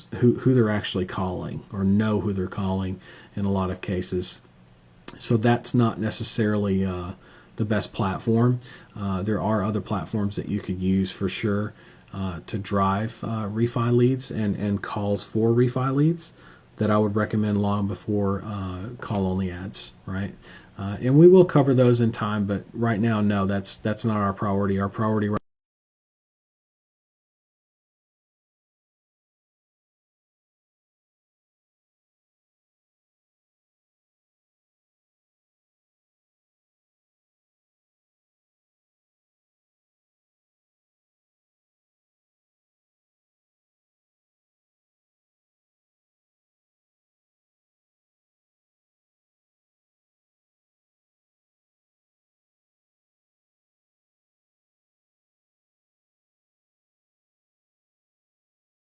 they're actually calling or know who they're calling in a lot of cases. So that's not necessarily the best platform. There are other platforms that you could use for sure to drive refi leads and calls for refi leads that I would recommend long before call only ads, right? And we will cover those in time, but right now, no, that's not our priority. Our priority